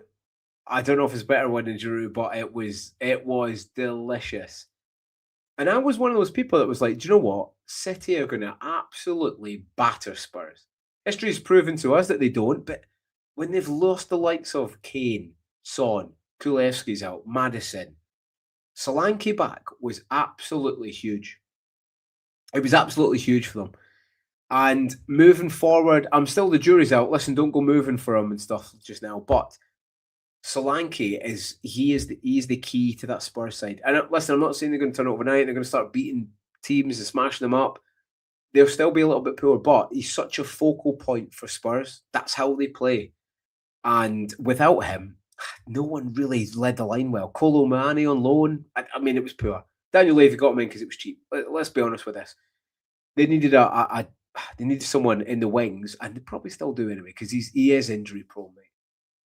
I don't know if it's a better one than Giroud, but it was delicious. And I was one of those people that was like, do you know what? City are going to absolutely batter Spurs. History's proven to us that they don't, but when they've lost the likes of Kane, Son, Kulevski's out, Maddison, Solanke back was absolutely huge. It was absolutely huge for them. And moving forward, I'm still the jury's out. Listen, don't go moving for him and stuff just now. But Solanke is the key to that Spurs side. And listen, I'm not saying they're going to turn overnight. They're going to start beating teams and smashing them up. They'll still be a little bit poor, but he's such a focal point for Spurs. That's how they play. And without him, no one really led the line well. Kolo Muani on loan. I mean, it was poor. Daniel Levy got him in because it was cheap. Let's be honest with this. They needed they needed someone in the wings, and they probably still do anyway because he is injury prone, mate.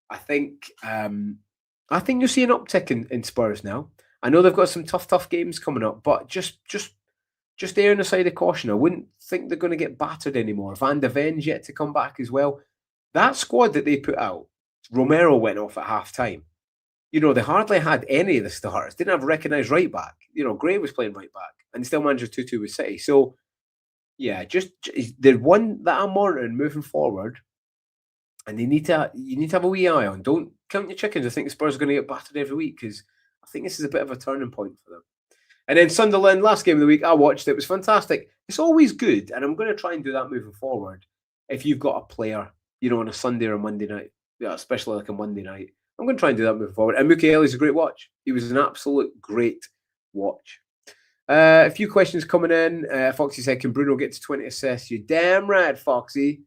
I think you'll see an uptick in Spurs now. I know they've got some tough games coming up, but just err on the side of caution. I wouldn't think they're going to get battered anymore. Van de Ven's yet to come back as well. That squad that they put out, Romero went off at half-time. They hardly had any of the starters. Didn't have a recognised right back. Gray was playing right back, and they still managed 2-2 with City. So, yeah, just the one that I'm monitoring moving forward, and you need to have a wee eye on. Don't count your chickens. I think the Spurs are going to get battered every week because I think this is a bit of a turning point for them. And then Sunderland, last game of the week, I watched it. It was fantastic. It's always good, and I'm going to try and do that moving forward. If you've got a player, on a Sunday or a Monday night, especially like a Monday night, I'm going to try and do that moving forward. And Mukiele's a great watch. He was an absolute great watch. A few questions coming in. Foxy said, can Bruno get to 20 assists? You're damn right, Foxy.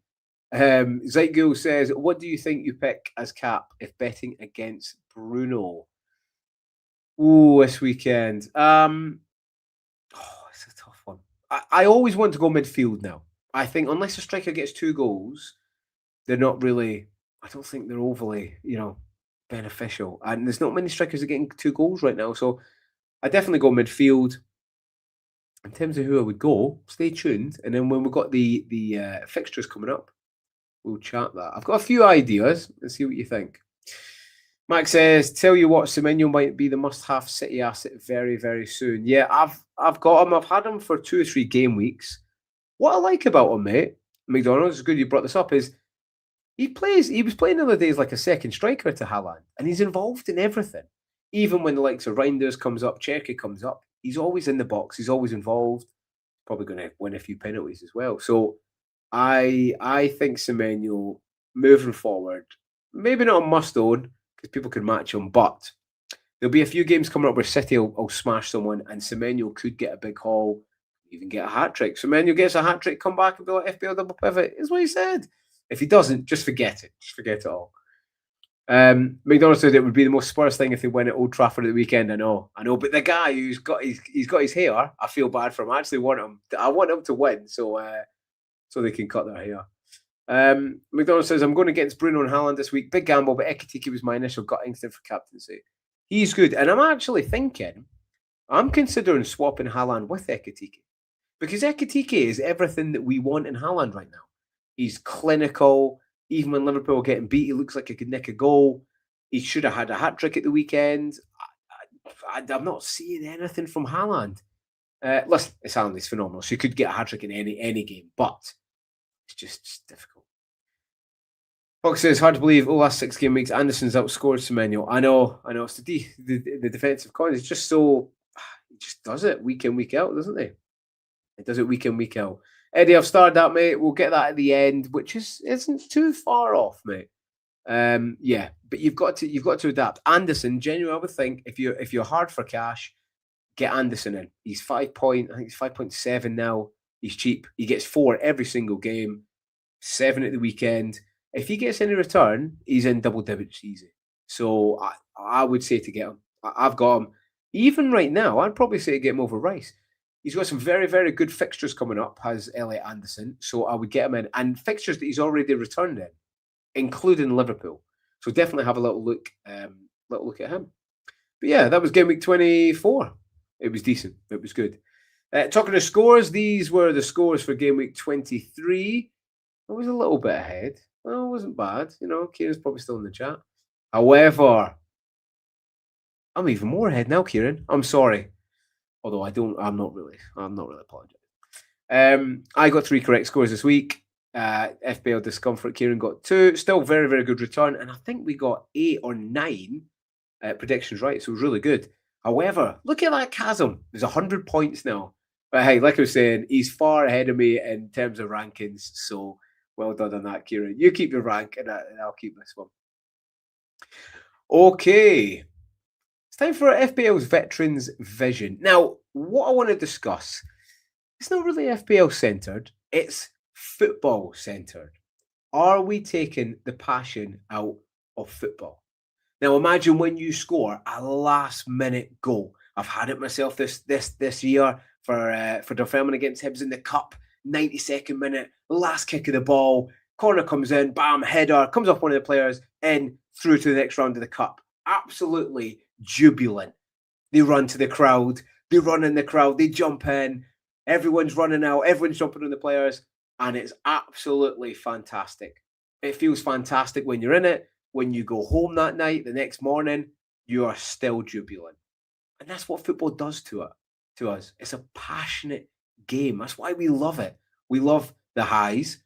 Zeitgul says, what do you think you pick as cap if betting against Bruno? Ooh, this weekend. It's a tough one. I always want to go midfield now. I think unless a striker gets 2 goals, they're not really, I don't think they're overly, beneficial. And there's not many strikers that are getting 2 goals right now. So I definitely go midfield. In terms of who I would go, stay tuned. And then when we've got the fixtures coming up, we'll chat that. I've got a few ideas. Let's see what you think. Max says, tell you what, Semenyo might be the must-have City asset very, very soon. Yeah, I've got him. I've had him for 2 or 3 game weeks. What I like about him, mate, McDonald's, it's good you brought this up, is he was playing the other days like a second striker to Haaland, and he's involved in everything. Even when the likes of Reinders comes up, Cherky comes up, he's always in the box. He's always involved. Probably going to win a few penalties as well. So I think Semenyo, moving forward, maybe not a must-own, because people can match him, but there'll be a few games coming up where City will smash someone, and Semenyo could get a big haul, even get a hat-trick. Semenyo gets a hat-trick, come back and be like FPL double pivot, is what he said. If he doesn't, just forget it. Just forget it all. McDonald said it would be the most Spurs thing if they win at Old Trafford at the weekend. I know, but the guy who's got his hair, I feel bad for him. I actually want him. I want him to win, so they can cut their hair. McDonald says, I'm going against Bruno and Haaland this week. Big gamble, but Ekitike was my initial gut instinct for captaincy. He's good. And I'm actually thinking, I'm considering swapping Haaland with Ekitike. Because Ekitike is everything that we want in Haaland right now. He's clinical. Even when Liverpool are getting beat, he looks like he could nick a goal. He should have had a hat-trick at the weekend. I'm not seeing anything from Haaland. Listen, it's Haaland, he's phenomenal. So he could get a hat-trick in any game, but it's just difficult. Fox says, hard to believe, last 6 game weeks, Anderson's outscored Semenyo. I know. It's the defensive coin. It's just so, he just does it week in, week out, doesn't he? It does it week in, week out. Eddie, I've started that, mate. We'll get that at the end, which isn't too far off, mate. Yeah, but you've got to adapt. Anderson, genuinely, I would think if you're hard for cash, get Anderson in. He's 5 point, I think he's 5.7 now. He's cheap. He gets 4 every single game, 7 at the weekend. If he gets any return, he's in double digits easy. So I would say to get him. I've got him. Even right now, I'd probably say to get him over Rice. He's got some very, very good fixtures coming up, has Elliot Anderson. So I would get him in. And fixtures that he's already returned in, including Liverpool. So definitely have a little look at him. But yeah, that was game week 24. It was decent. It was good. Talking of scores, these were the scores for game week 23. I was a little bit ahead. Well, it wasn't bad. Kieran's probably still in the chat. However, I'm even more ahead now, Kieran. I'm sorry. Although I'm not really apologizing. I got 3 correct scores this week. FPL Discomfort, Kieran got 2. Still very, very good return. And I think we got 8 or 9 predictions right. So it was really good. However, look at that chasm. There's 100 points now. But hey, like I was saying, he's far ahead of me in terms of rankings. So well done on that, Kieran. You keep your rank and I'll keep this one. Okay. It's time for FPL's Veterans Vision. Now, what I want to discuss, it's not really FPL centered, it's football centered. Are we taking the passion out of football? Now, imagine when you score a last-minute goal. I've had it myself this year for Dunfermline against Hibs in the Cup. 92nd minute, last kick of the ball, corner comes in, bam, header, comes off one of the players, in through to the next round of the Cup. Absolutely jubilant. They run to the crowd, they run in the crowd, they jump in, everyone's running out, everyone's jumping on the players, and it's absolutely fantastic. It feels fantastic when you're in it. When you go home that night, the next morning, you are still jubilant. And that's what football does to us. It's a passionate game. That's why we love it. We love the highs.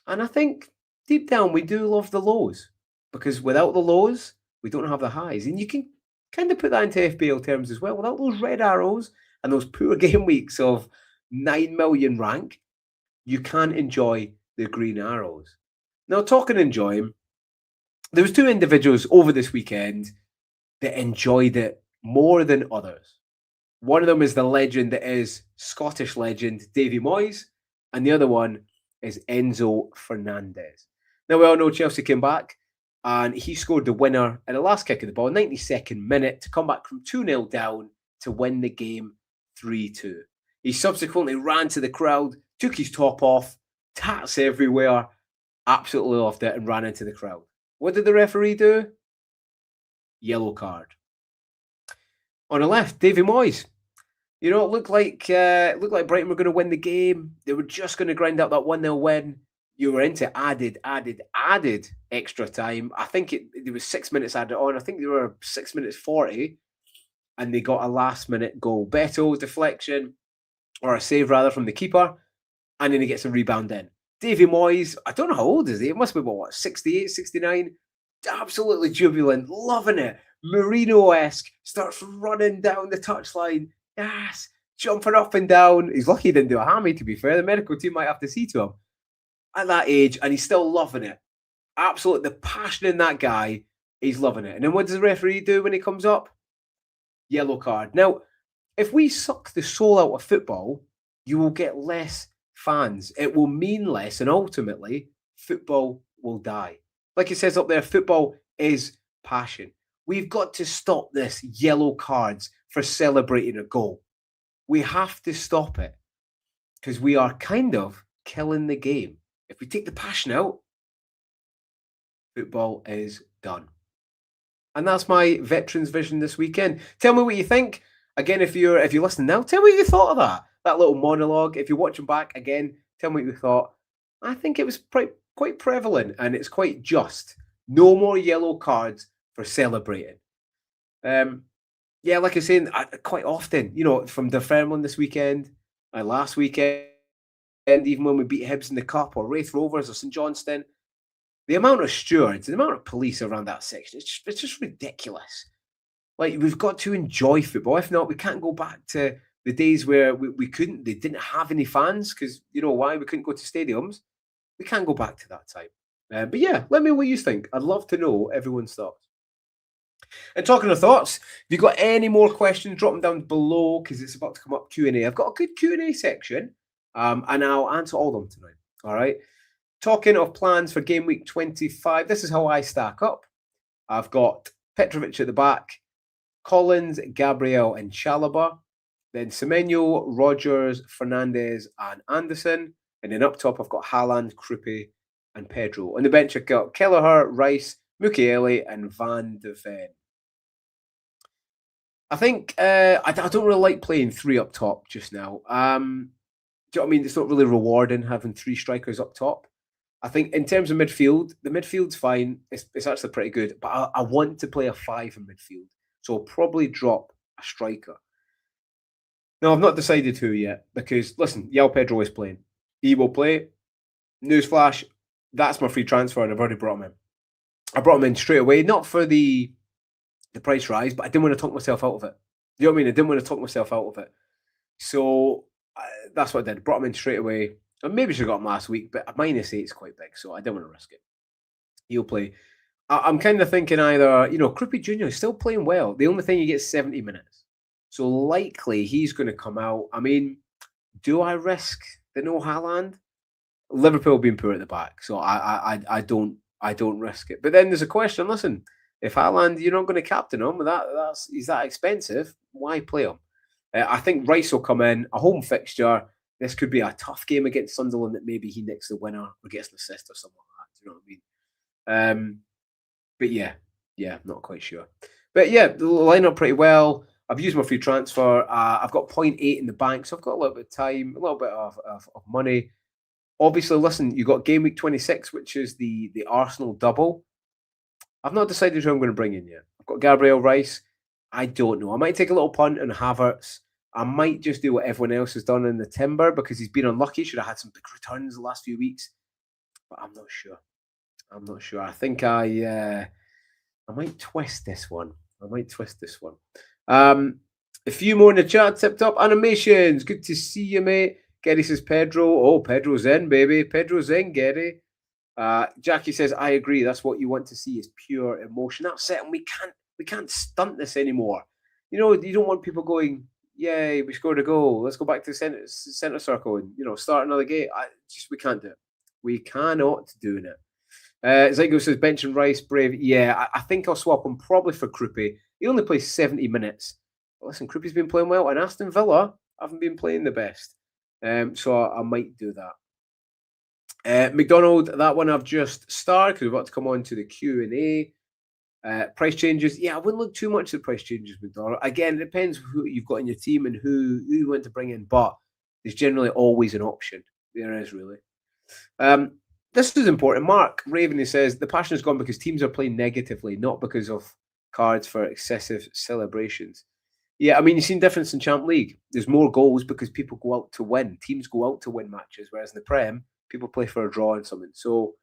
And I think deep down, we do love the lows. Because without the lows, we don't have the highs. And you can kind of put that into FPL terms as well. Without those red arrows and those poor game weeks of 9 million rank, you can't enjoy the green arrows. Now, talking enjoying, there was 2 individuals over this weekend that enjoyed it more than others. One of them is the legend that is Scottish legend Davy Moyes, and the other one is Enzo Fernandez. Now, we all know Chelsea came back, and he scored the winner at the last kick of the ball, 92nd minute, to come back from 2-0 down to win the game 3-2. He subsequently ran to the crowd, took his top off, tats everywhere, absolutely loved it, and ran into the crowd. What did the referee do? Yellow card. On the left, Davy Moyes. It looked like Brighton were going to win the game. They were just going to grind out that 1-0 win. You were into added extra time. I think there was 6 minutes added on. I think there were 6 minutes 40, and they got a last-minute goal. Beto's deflection, or a save rather, from the keeper, and then he gets a rebound in. Davy Moyes, I don't know how old is he. It must be, 68, 69? Absolutely jubilant, loving it. Mourinho-esque, starts running down the touchline. Yes, jumping up and down. He's lucky he didn't do a hammy, to be fair. The medical team might have to see to him. At that age, and he's still loving it. Absolutely, the passion in that guy, he's loving it. And then what does the referee do when he comes up? Yellow card. Now, if we suck the soul out of football, you will get less fans. It will mean less, and ultimately, football will die. Like it says up there, football is passion. We've got to stop this yellow cards for celebrating a goal. We have to stop it because we are kind of killing the game. If we take the passion out, football is done. And that's my Veterans Vision this weekend. Tell me what you think. Again, if you're listening now, tell me what you thought of that. that little monologue. If you're watching back again, tell me what you thought. I think it was quite prevalent and it's quite just. No more yellow cards for celebrating. Yeah, like I was saying, quite often, from Dunfermline this weekend, last weekend, even when we beat Hibs in the Cup or Wraith Rovers or St Johnstone, the amount of stewards, the amount of police around that section, it's just ridiculous. Like, we've got to enjoy football. If not, we can't go back to the days where we couldn't, they didn't have any fans because, you know why? We couldn't go to stadiums. We can't go back to that time. But yeah, let me know what you think. I'd love to know everyone's thoughts. And talking of thoughts, if you've got any more questions, drop them down below because it's about to come up Q&A. I've got a good Q&A section and I'll answer all of them tonight. All right. Talking of plans for game week 25, this is how I stack up. I've got Petrovic at the back, Collins, Gabriel and Chalobah. Then Semenyo, Rogers, Fernandez and Anderson. And then up top, I've got Haaland, Kruppe and Pedro. On the bench, I've got Kelleher, Rice, Mukiele and Van de Ven. I think I don't really like playing three up top just now. Do you know what I mean? It's not really rewarding having three strikers up top. I think in terms of midfield, the midfield's fine. It's actually pretty good. But I want to play a 5 in midfield. So I'll probably drop a striker. No, I've not decided who yet. Because, listen, João Pedro is playing. He will play. Newsflash, that's my free transfer and I've already brought him in. I brought him in straight away. Not for the price rise, but I didn't want to talk myself out of it. You know what I mean? I didn't want to talk myself out of it. So that's what I did. Brought him in straight away. And maybe should have got him last week, but a -8 is quite big, so I didn't want to risk it. He'll play. I'm kind of thinking either, Kruppe Jr. is still playing well. The only thing, he gets 70 minutes. So likely he's going to come out. I mean, do I risk the no Haaland? Liverpool being poor at the back, so I don't risk it. But then there's a question, listen, if Haaland, you're not going to captain him, he's that expensive, why play him? I think Rice will come in, a home fixture. This could be a tough game against Sunderland that maybe he nicks the winner or gets an assist or something like that. Do you know what I mean? But yeah, not quite sure. But yeah, the lineup pretty well. I've used my free transfer. I've got 0.8 in the bank, so I've got a little bit of time, a little bit of money. Obviously, listen, you've got game week 26, which is the Arsenal double. I've not decided who I'm going to bring in yet. I've got Gabriel Rice. I don't know. I might take a little punt on Havertz. I might just do what everyone else has done in the Timber because he's been unlucky. Should have had some big returns the last few weeks. But I'm not sure. I think I might twist this one. A few more in the chat. Tipped up animations. Good to see you, mate. Gary says Pedro. Oh, Pedro's in, baby. Pedro's in, Gary. Jackie says, I agree. That's what you want to see is pure emotion. That's it. And we can't stunt this anymore. You don't want people going, yay, we scored a goal. Let's go back to the center circle and, start another game. We can't do it. We cannot do it. Zygo says, bench and Rice, brave. Yeah, I think I'll swap him probably for Kruppe. He only plays 70 minutes. But listen, Kruppe's been playing well, and Aston Villa haven't been playing the best. So I might do that. McDonald, that one I've just started because we're about to come on to the Q&A. Price changes. Yeah, I wouldn't look too much at price changes, McDonald. Again, it depends who you've got in your team and who you want to bring in, but there's generally always an option. There is really. This is important. Mark Raven says, the passion is gone because teams are playing negatively, not because of cards for excessive celebrations. Yeah, I mean, you've seen difference in Champ League. There's more goals because people go out to win. Teams go out to win matches, whereas in the Prem, people play for a draw and something. So,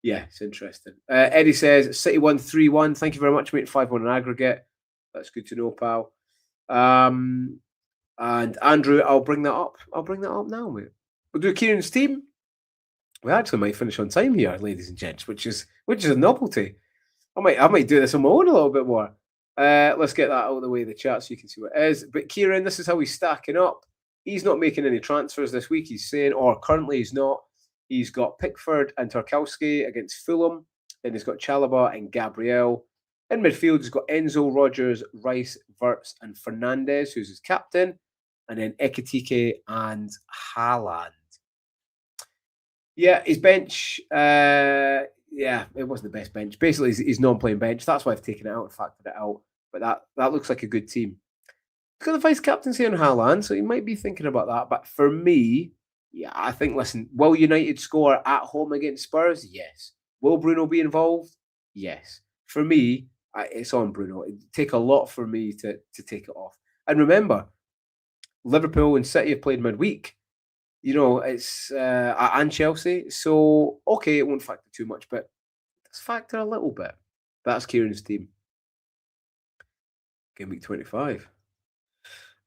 yeah, it's interesting. Eddie says, City won 3-1. Thank you very much, mate. 5-1 in aggregate. That's good to know, pal. And Andrew, I'll bring that up. Now, mate. We'll do Kieran's team. We actually might finish on time here, ladies and gents, which is a novelty. I might do this on my own a little bit more. Let's get that out of the way, the chat, so you can see what it is. But Kieran, this is how he's stacking up. He's not making any transfers this week, he's saying, or currently he's not. He's got Pickford and Tarkowski against Fulham. Then he's got Chalobah and Gabriel. In midfield, he's got Enzo, Rogers, Rice, Wirtz, and Fernandez, who's his captain. And then Ekitike and Haaland. Yeah, his bench, it wasn't the best bench. Basically, his non-playing bench. That's why I've taken it out and factored it out. But that looks like a good team. He's got the vice captaincy on Haaland, so he might be thinking about that. But for me, yeah, I think, listen, will United score at home against Spurs? Yes. Will Bruno be involved? Yes. For me, it's on Bruno. It'd take a lot for me to take it off. And remember, Liverpool and City have played midweek. It's and Chelsea. So okay, it won't factor too much, but let's factor a little bit. That's Kieran's team. Game week 25.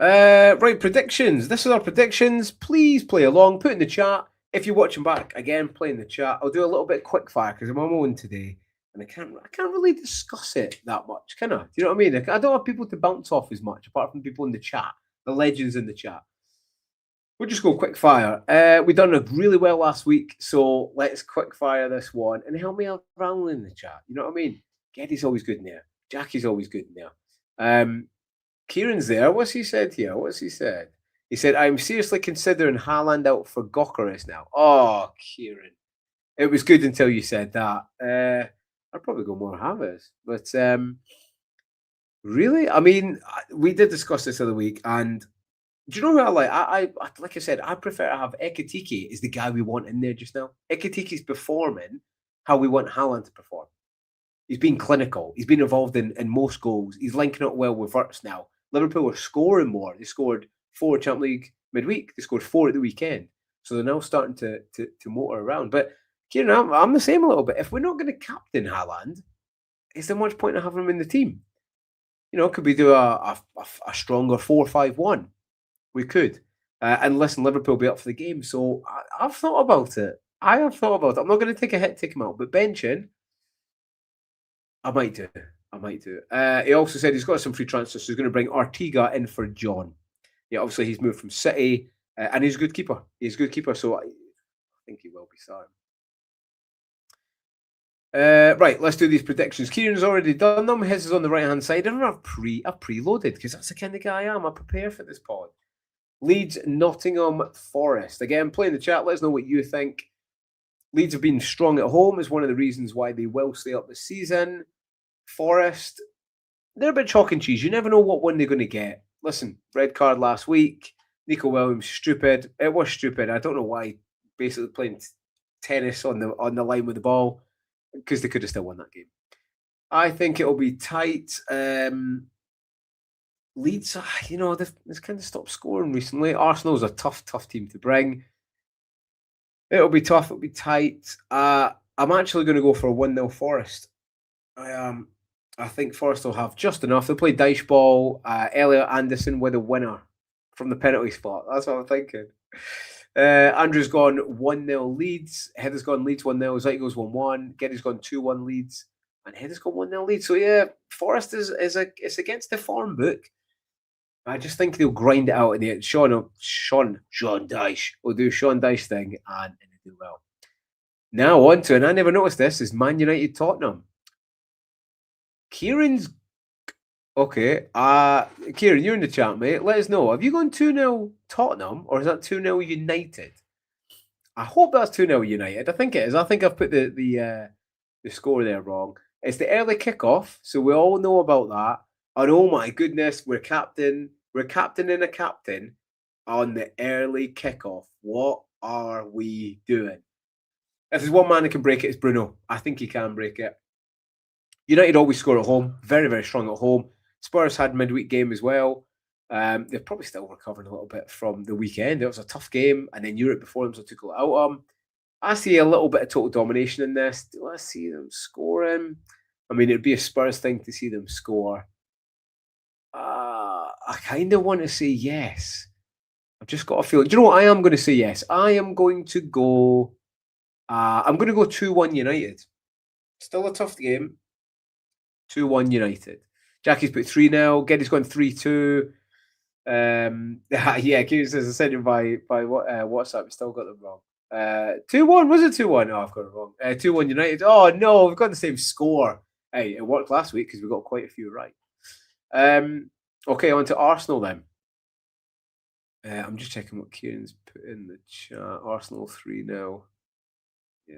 Right, predictions. This is our predictions. Please play along. Put in the chat. If you're watching back, again, play in the chat. I'll do a little bit quick fire because I'm on my own today, and I can't really discuss it that much, can I? Do you know what I mean? I don't have people to bounce off as much, apart from people in the chat, the legends in the chat. We'll just go quick fire. We done really well last week, so let's quick fire this one and help me out around in the chat. You know what I mean? Geddy's always good in there. Jackie's always good in there. Kieran's there. What's he said here? What's he said? He said, I'm seriously considering Haaland out for Gokaris now. Oh, Kieran. It was good until you said that. I'd probably go more Havertz. But really? I mean, we did discuss this other week, and do you know who I like? I like I said, I prefer to have Ekitike is the guy we want in there just now. Ekitike's performing how we want Haaland to perform. He's been clinical. He's been involved in most goals. He's linking up well with Wirtz now. Liverpool are scoring more. They scored 4 Champions League midweek. They scored 4 at the weekend. So they're now starting to motor around. But Kieran, I'm the same a little bit. If we're not going to captain Haaland, is there much point in having him in the team? Could we do a stronger 4-5-1? We could. And listen, Liverpool will be up for the game. So I've thought about it. I have thought about it. I'm not going to take a hit, take him out. But benching, I might do. He also said he's got some free transfers, so he's going to bring Ortega in for John. Yeah, obviously he's moved from City, and he's a good keeper. So I think he will be starting. Right, let's do these predictions. Kieran's already done them. His is on the right-hand side. I don't have preloaded because that's the kind of guy I am. I prepare for this pod. Leeds, Nottingham Forest. Again, play in the chat. Let us know what you think. Leeds have been strong at home is one of the reasons why they will stay up this season. Forest, they're a bit chalk and cheese. You never know what one they're going to get. Listen, red card last week. Nico Williams, stupid. It was stupid. I don't know why. Basically playing tennis on the line with the ball because they could have still won that game. I think it'll be tight. Leeds, they've kind of stopped scoring recently. Arsenal's a tough team to bring. It'll be tough. It'll be tight. I'm actually going to go for a 1-0 Forest. I am. I think Forest will have just enough. They'll play dice ball. Elliot Anderson with a winner from the penalty spot. That's what I'm thinking. Andrew's gone 1-0 Leeds. Heather's gone Leeds 1-0. Zite goes 1-1. Geddy's gone 2-1 Leeds. And Heather's gone 1-0 Leeds. So yeah, Forest is it's against the form book. I just think they'll grind it out in the end. Sean Dyche will do Sean Dyche thing and do well. Now on to, and I never noticed this, is Man United Tottenham. Kieran's okay. Kieran, you're in the chat, mate. Let us know. Have you gone 2-0 Tottenham or is that 2-0 United? I hope that's 2-0 United. I think it is. I think I've put the score there wrong. It's the early kickoff, so we all know about that. And oh my goodness, we're captaining a captain on the early kickoff. What are we doing? If there's one man who can break it, it's Bruno. I think he can break it. United always score at home. Very, very strong at home. Spurs had midweek game as well. They're probably still recovering a little bit from the weekend. It was a tough game, and then Europe before them, so took it out. I see a little bit of total domination in this. Do I see them scoring? I mean, it'd be a Spurs thing to see them score. I kind of want to say yes. I've just got a feeling. Do you know what? I am going to say yes. I am going to go. I'm going to go 2-1 United. Still a tough game. 2-1 United. Jackie's put 3-0. Geddy's gone 3-2. Yeah, Kieran says I sent him by WhatsApp. Still got them wrong. 2-1. Was it 2-1? Oh, I've got it wrong. 2-1 United. Oh no, we've got the same score. Hey, it worked last week because we got quite a few right. Okay, on to Arsenal then. I'm just checking what Kieran's put in the chat. Arsenal 3-0. Yeah.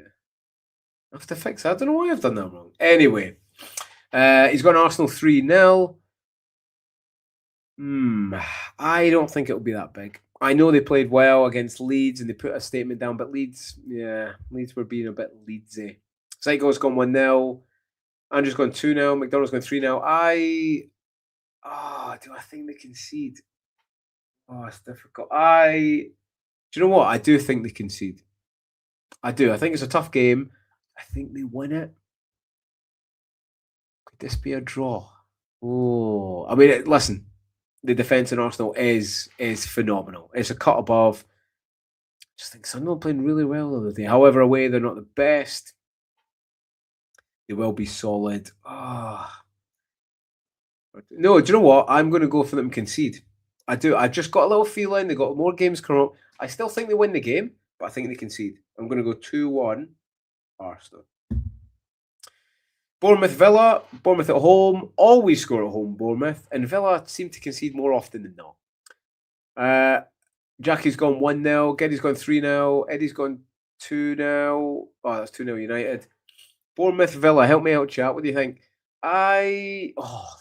I have to fix that. I don't know why I've done that wrong. Anyway, he's gone Arsenal 3-0. I don't think it'll be that big. I know they played well against Leeds and they put a statement down, but Leeds were being a bit Leedsy. Psycho's gone 1-0. Andrew's gone 2-0. McDonald's gone 3-0. Do I think they concede? Oh, it's difficult. Do you know what? I do think they concede. I do. I think it's a tough game. I think they win it. Could this be a draw? Oh, I mean, listen, the defence in Arsenal is phenomenal. It's a cut above. I just think Sunderland playing really well the other day. However, away they're not the best. They will be solid. No, do you know what? I'm going to go for them concede. I do. I just got a little feeling they got more games coming up. I still think they win the game, but I think they concede. I'm going to go 2-1 Arsenal. Bournemouth Villa. Bournemouth at home. Always score at home, Bournemouth. And Villa seem to concede more often than not. Jackie's gone 1-0. Geddy's gone 3-0. Eddie's gone 2-0. Oh, that's 2-0 United. Bournemouth Villa. Help me out, chat. What do you think?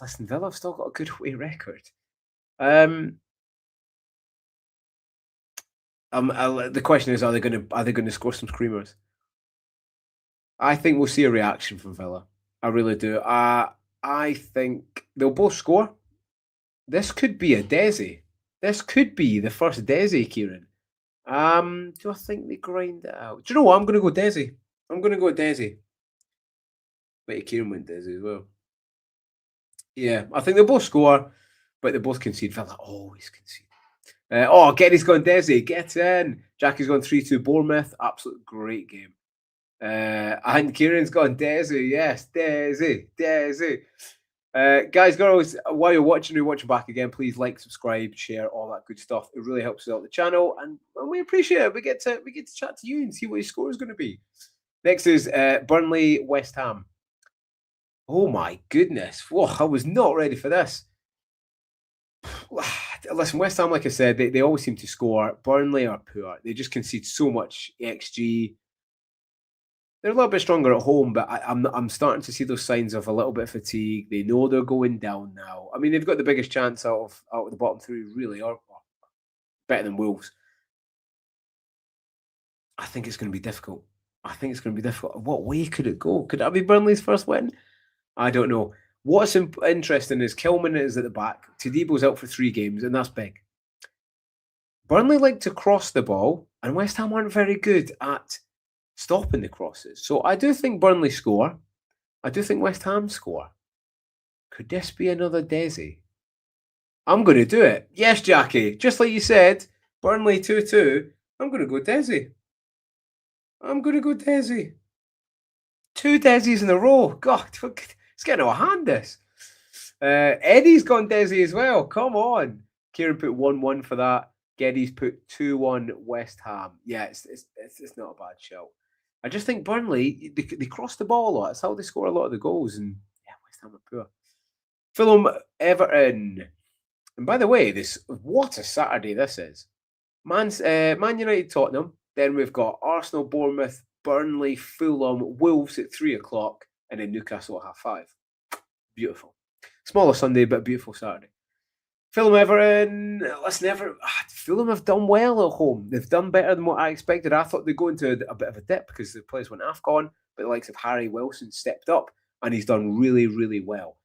Listen, Villa have still got a good away record. The question is, are they going to score some screamers? I think we'll see a reaction from Villa. I really do. I think they'll both score. This could be a Desi. This could be the first Desi, Kieran. Do I think they grind it out? Do you know what? I'm going to go Desi. I'm going to go Desi. But Kieran went Desi as well. Yeah, I think they'll both score, but they both concede. Villa always concede. Geddy's gone Desi. Get in. Jackie's gone 3-2 Bournemouth. Absolute great game. And Kieran's gone Desi. Yes, Desi. Guys, girls, while you're watching back again, please like, subscribe, share, all that good stuff. It really helps us out the channel, and we appreciate it. We get to chat to you and see what your score is going to be. Next is Burnley West Ham. Oh my goodness! Whoa, I was not ready for this. Listen, West Ham, like I said, they always seem to score. Burnley are poor. They just concede so much XG. They're a little bit stronger at home, but I'm starting to see those signs of a little bit of fatigue. They know they're going down now. I mean, they've got the biggest chance out of the bottom three, really, or better than Wolves. I think it's going to be difficult. What way could it go? Could that be Burnley's first win? I don't know. What's interesting is Kilman is at the back. Tadebo's out for 3 games, and that's big. Burnley like to cross the ball, and West Ham aren't very good at stopping the crosses. So I do think Burnley score. I do think West Ham score. Could this be another Desi? I'm going to do it. Yes, Jackie. Just like you said, Burnley 2-2. I'm going to go Desi. 2 Desis in a row. God, it's getting out of hand, this. Eddie's gone Desi as well. Come on. Kieran put 1-1 for that. Geddy's put 2-1 West Ham. Yeah, it's not a bad shout. I just think Burnley, they cross the ball a lot. That's how they score a lot of the goals. And yeah, West Ham are poor. Fulham, Everton. And by the way, what a Saturday this is. Man United, Tottenham. Then we've got Arsenal, Bournemouth, Burnley, Fulham, Wolves at 3 o'clock, and then Newcastle at 5:30. Beautiful. Smaller Sunday, but beautiful Saturday. Fulham, Everton. Listen, Fulham have done well at home. They've done better than what I expected. I thought they'd go into a bit of a dip because the players went AFCON, but the likes of Harry Wilson stepped up, and he's done really, really well.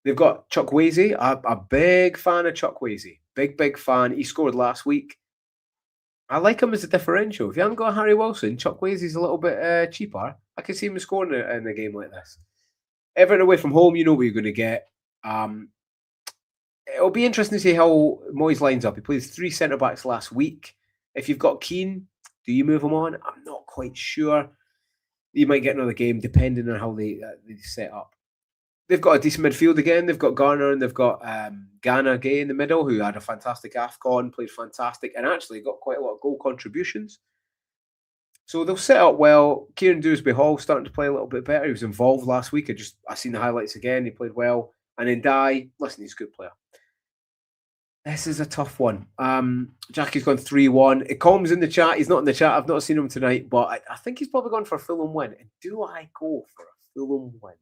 They've got Chukwueze. A big fan of Chukwueze. Big fan. He scored last week. I like him as a differential. If you haven't got Harry Wilson, Chukwueze's a little bit cheaper. I can see him scoring in a game like this. Everton away from home, you know what you're going to get. It'll be interesting to see how Moyes lines up. He played 3 centre-backs last week. If you've got Keane, do you move him on? I'm not quite sure. You might get another game depending on how they set up. They've got a decent midfield again. They've got Garner and they've got Ghana Gay in the middle, who had a fantastic AFCON, played fantastic, and actually got quite a lot of goal contributions. So they'll set up well. Kieran Dewsbury Hall starting to play a little bit better. He was involved last week. I seen the highlights again. He played well. And then Dye, listen, he's a good player. This is a tough one. Jackie's gone 3-1. It comes in the chat. He's not in the chat. I've not seen him tonight, but I think he's probably gone for a Fulham win. And do I go for a Fulham win?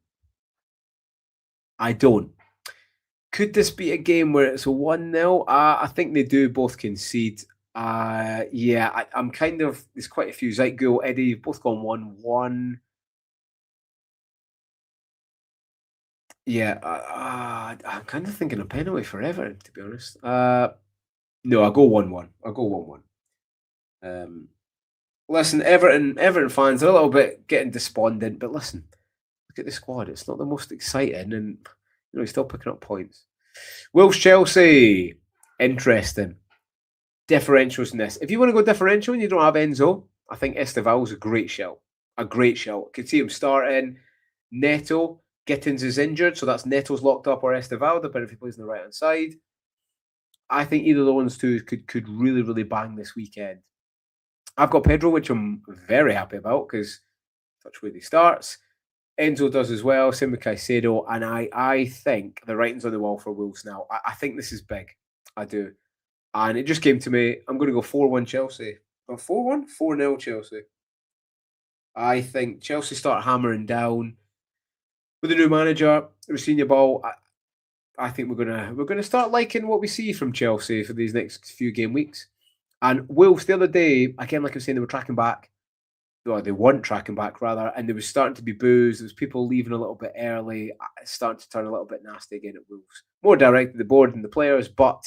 I don't. Could this be a game where it's a 1-0? I think they do both concede. Yeah, I'm kind of, there's quite a few. Zeitgul, Eddie, both gone 1-1. Yeah, I'm kind of thinking a penalty for Everton, to be honest. No, I'll go 1-1. I'll go 1-1. Listen, Everton fans are a little bit getting despondent, but listen, look at the squad. It's not the most exciting, and he's still picking up points. Wolves Chelsea, interesting. Differentials in this. If you want to go differential and you don't have Enzo, I think Esteval's a great shout. A great shout. Could see him starting. Neto, Gittins is injured, so that's Neto's locked up or Esteval, depending if he plays on the right hand side. I think either of those two could really, really bang this weekend. I've got Pedro, which I'm very happy about because that's where he starts. Enzo does as well, same with Caicedo, and I think the writing's on the wall for Wolves now. I think this is big. I do. And it just came to me, I'm going to go 4-1 Chelsea. 4-1? 4-0 Chelsea. I think Chelsea start hammering down. With the new manager, Rosinha Ball, I think we're gonna start liking what we see from Chelsea for these next few game weeks. And Wolves the other day, again, like I was saying, they were tracking back. Well, they weren't tracking back rather, and there was starting to be boos. There was people leaving a little bit early. It's starting to turn a little bit nasty again at Wolves. More direct to the board than the players, but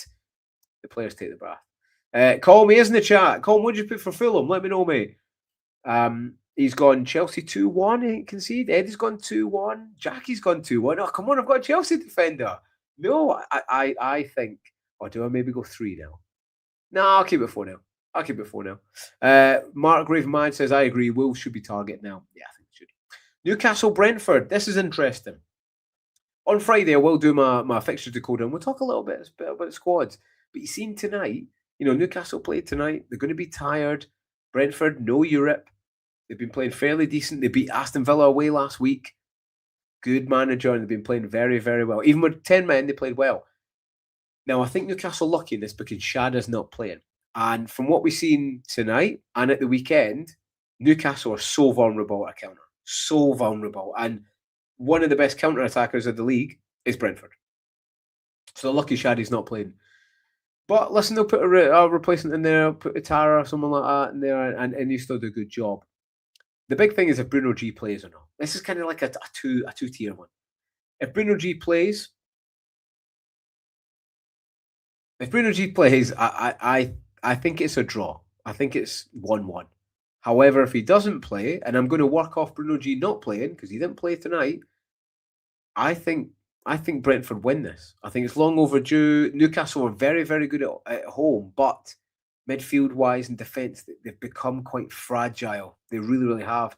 the players take the bath. Call me, is in the chat. Call me, what did you put for Fulham? Let me know, mate. He's gone Chelsea 2-1. He conceded. Eddie's gone 2-1. Jackie's gone 2-1. Oh, come on, I've got a Chelsea defender. No, I think. Or do I maybe go 3 now? No, I'll keep it 4 now. I'll keep it 4 now. Mark Ravenmine says, I agree. Wolves should be target now. Yeah, I think it should. Newcastle Brentford. This is interesting. On Friday, I will do my fixture decoder and we'll talk a little bit about the squads. But you've seen tonight, Newcastle played tonight. They're going to be tired. Brentford, no Europe. They've been playing fairly decent. They beat Aston Villa away last week. Good manager, and they've been playing very, very well. Even with 10 men, they played well. Now, I think Newcastle lucky in this because Shada's not playing. And from what we've seen tonight and at the weekend, Newcastle are so vulnerable at a counter. So vulnerable. And one of the best counter-attackers of the league is Brentford. So lucky Shaddy's not playing. But listen, they'll put a replacement in there, put Itara or someone like that in there, and you still do a good job. The big thing is if Bruno G plays or not. This is kind of like a two-tier one. If Bruno G plays, I think it's a draw. I think it's 1-1. However, if he doesn't play, and I'm going to work off Bruno G not playing because he didn't play tonight, I think Brentford win this. I think it's long overdue. Newcastle are very, very good at home, but midfield-wise and defence, they've become quite fragile. They really, really have.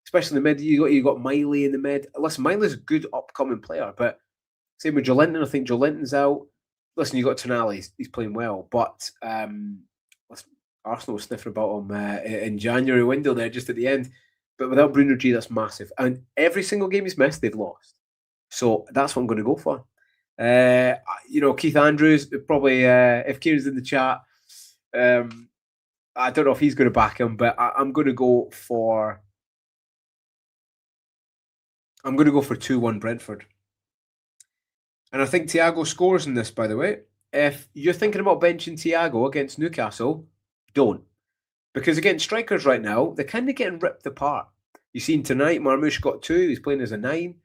Especially in the mid, you got Miley in the mid. Listen, Miley's a good upcoming player, but same with Joelinton. I think Joelinton's out. Listen, you got Tonali. He's playing well, but Arsenal was sniffing about him in January window there, just at the end. But without Bruno G, that's massive. And every single game he's missed, they've lost. So that's what I'm going to go for. Keith Andrews, probably, if Kieran's in the chat, I don't know if he's going to back him, but I'm going to go for 2-1 Brentford. And I think Thiago scores in this, by the way. If you're thinking about benching Thiago against Newcastle, don't. Because against strikers right now, they're kind of getting ripped apart. You've seen tonight, Marmoush got 2. He's playing as a 9.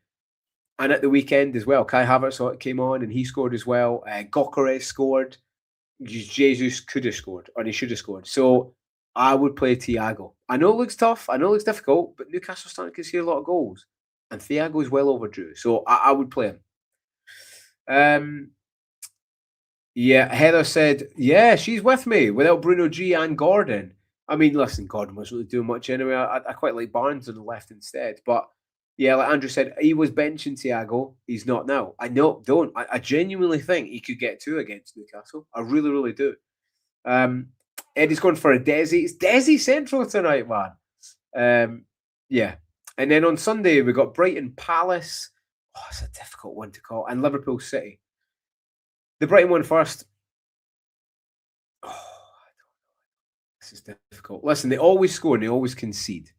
And at the weekend as well, Kai Havertz came on and he scored as well. Gyökeres scored. Jesus could have scored, or he should have scored. So I would play Thiago. I know it looks tough. I know it looks difficult, but Newcastle's starting to concede a lot of goals. And Thiago is well overdue. So I would play him. Yeah, Heather said, yeah, she's with me without Bruno G and Gordon. I mean, listen, Gordon wasn't really doing much anyway. I quite like Barnes on the left instead. But yeah, like Andrew said, he was benching Thiago. He's not now. I don't. I genuinely think he could get 2 against Newcastle. I really, really do. Eddie's going for a Desi. It's Desi Central tonight, man. Yeah. And then on Sunday, we got Brighton Palace. Oh, it's a difficult one to call. And Liverpool City. The Brighton one first. Oh, I don't know. This is difficult. Listen, they always score and they always concede.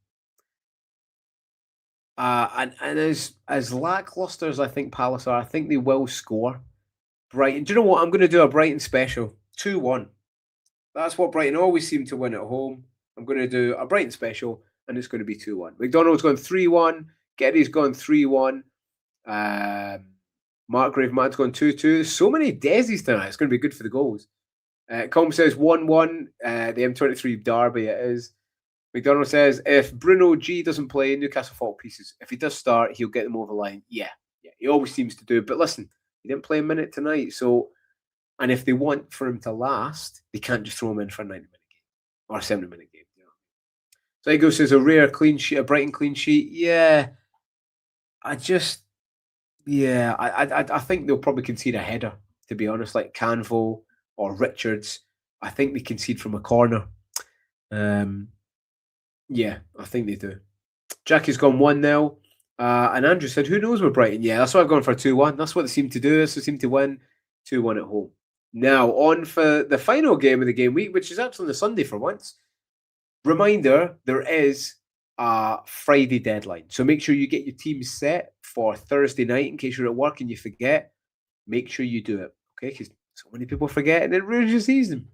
And as lackluster as I think Palace are, I think they will score. Brighton. Do you know what? I'm going to do a Brighton special. 2-1. That's what Brighton always seem to win at home. I'm going to do a Brighton special, and it's going to be 2-1. McDonald's going 3-1. Geddy's going 3-1. Mark Mad's going 2-2. So many Desi's tonight. It's going to be good for the goals. Com says 1-1. The M23 derby it is. McDonald says, if Bruno G doesn't play, Newcastle fall pieces. If he does start, he'll get them over the line. Yeah, he always seems to do. But listen, he didn't play a minute tonight. So, and if they want for him to last, they can't just throw him in for a 90-minute game or a 70-minute game. You know? So Ego says, a rare clean sheet, a Brighton clean sheet. Yeah, I think they'll probably concede a header, to be honest, like Canvo or Richards. I think they concede from a corner. Yeah, I think they do. Jackie's gone 1-0. And Andrew said, who knows with Brighton? Yeah, that's why I've gone for 2-1. That's what they seem to do. They seem to win 2-1 at home. Now, on for the final game of the game week, which is actually on the Sunday for once. Reminder, there is a Friday deadline. So make sure you get your team set for Thursday night in case you're at work and you forget. Make sure you do it, okay? Because so many people forget and it ruins your season.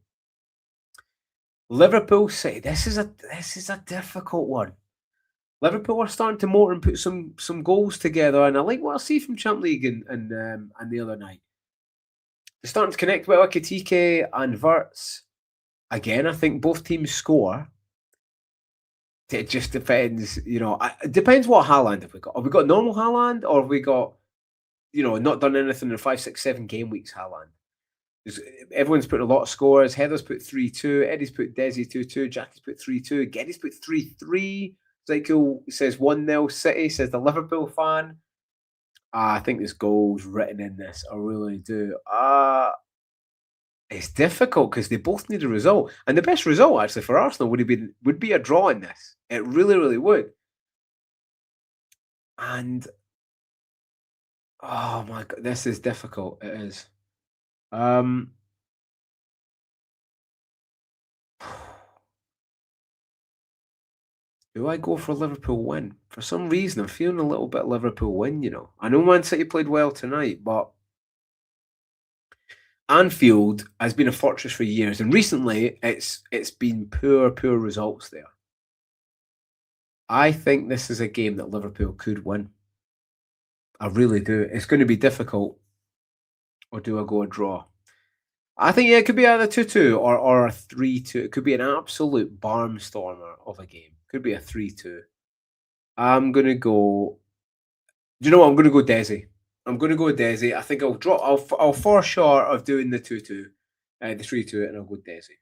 Liverpool City. This is a difficult one. Liverpool are starting to motor and put some goals together, and I like what I see from Champ League and the other night. They're starting to connect with Ekitike and Wirtz. Again, I think both teams score. It just depends, it depends what Haaland have we got. Have we got normal Haaland, or have we got, not done anything in 5, 6, 7 game weeks Haaland? Everyone's put a lot of scores. Heather's put 3-2. Eddie's put Desi 2-2. Jackie's put 3-2. Geddy's put 3-3. Zyko says 1-0 City, says the Liverpool fan. I think there's goals written in this. I really do. It's difficult because they both need a result. And the best result, actually, for Arsenal would be a draw in this. It really, really would. And, oh my God, this is difficult. It is. Do I go for Liverpool win? For some reason, I'm feeling a little bit Liverpool win, I know Man City played well tonight, but Anfield has been a fortress for years, and recently it's been poor results there. I think this is a game that Liverpool could win. I really do. It's going to be difficult. Or do I go a draw? I think it could be either 2-2 or a 3-2. It could be an absolute barnstormer of a game. Could be a 3-2. I'm going to go... Do you know what? I'm going to go Desi. I'm going to go Desi. I think I'll draw. I'll fall short of doing the 2-2, the 3-2, and I'll go Desi.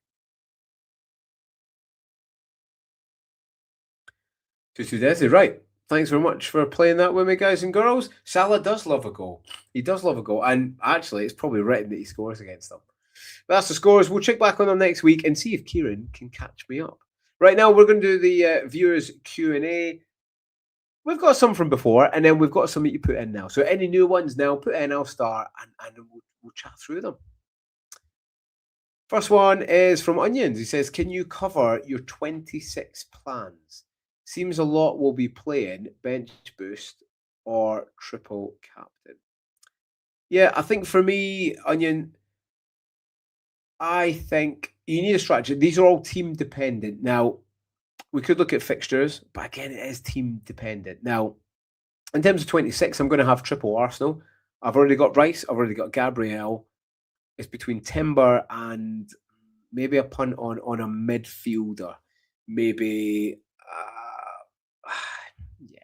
2-2 Desi, right. Thanks very much for playing that with me, guys and girls. Salah does love a goal. He does love a goal. And actually, it's probably written that he scores against them. But that's the scores. We'll check back on them next week and see if Kieran can catch me up. Right now, we're going to do the viewers Q&A. We've got some from before, and then we've got some that you put in now. So any new ones now, put in, I'll start, and we'll chat through them. First one is from Onions. He says, can you cover your 26 plans? Seems a lot will be playing bench boost or triple captain. Yeah, I think for me, Onion, I think you need a strategy. These are all team dependent. Now, we could look at fixtures, but again, it is team dependent. Now, in terms of 26, I'm going to have triple Arsenal. I've already got Rice. I've already got Gabriel. It's between Timber and maybe a punt on a midfielder. Maybe... yeah,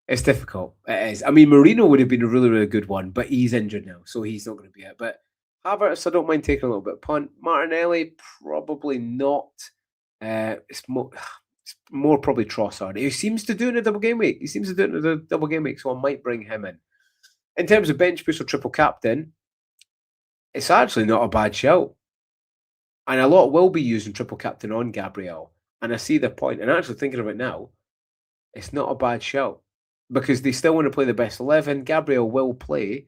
it's difficult. It is. I mean, Marino would have been a really, really good one, but he's injured now, so he's not going to be it. But Havertz, I don't mind taking a little bit of punt. Martinelli, probably not. It's more probably Trossard. He seems to do it in a double game week. So I might bring him in. In terms of bench boost or triple captain, it's actually not a bad shout. And a lot will be using triple captain on Gabriel. And I see the point. And actually thinking of it now, it's not a bad shout. Because they still want to play the best 11. Gabriel will play.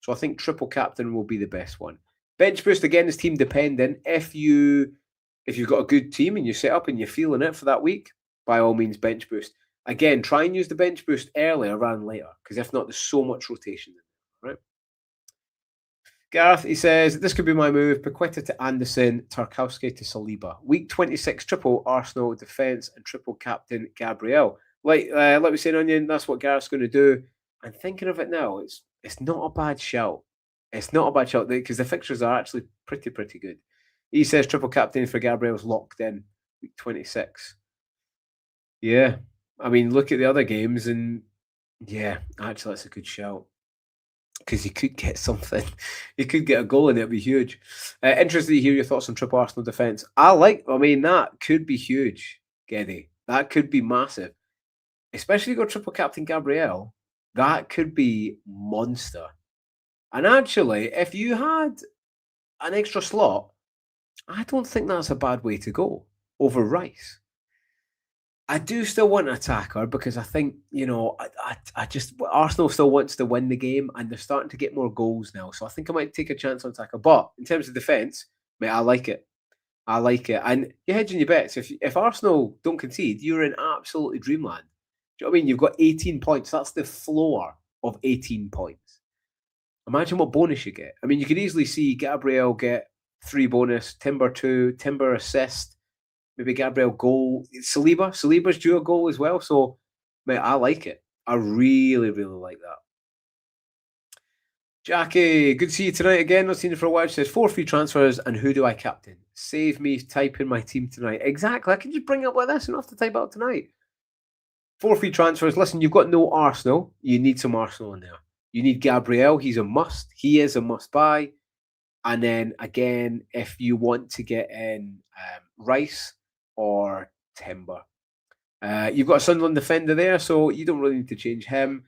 So I think triple captain will be the best one. Bench boost, again, is team dependent. If you've got a good team and you set up and you're feeling it for that week, by all means, bench boost. Again, try and use the bench boost earlier rather than later. Because if not, there's so much rotation. Right? Gareth, he says, this could be my move. Paqueta to Anderson, Tarkowski to Saliba. Week 26, triple Arsenal defence and triple captain Gabriel. Like we said, Onion, that's what Gareth's going to do. And thinking of it now, it's not a bad shout. It's not a bad shout because the fixtures are actually pretty good. He says triple captain for Gabriel's locked in week 26. Yeah. I mean, look at the other games and yeah, actually that's a good shout. Because you could get something. You could get a goal and it'd be huge. Interested to hear your thoughts on triple Arsenal defence. That could be huge, Geddy. That could be massive. Especially if you go triple captain Gabriel. That could be monster. And actually, if you had an extra slot, I don't think that's a bad way to go over Rice. I do still want an attacker because I think, I just Arsenal still wants to win the game and they're starting to get more goals now. So I think I might take a chance on attacker. But in terms of defence, mate, I like it. I like it. And you're hedging your bets. If Arsenal don't concede, you're in absolutely dreamland. Do you know what I mean? You've got 18 points. That's the floor of 18 points. Imagine what bonus you get. I mean, you could easily see Gabriel get 3 bonus, Timber 2, Timber assist, maybe Gabriel goal. Saliba's due a goal as well. So, mate, I like it. I really like that. Jackie, good to see you tonight again. Not seen you for a while. She says 4 free transfers and who do I captain? Save me typing my team tonight. Exactly. I can just bring it up like this and not have to type out tonight. 4 free transfers. Listen, you've got no Arsenal. You need some Arsenal in there. You need Gabriel. He's a must. He is a must buy. And then again, if you want to get in Rice or Timber, you've got a Sunderland defender there, so you don't really need to change him.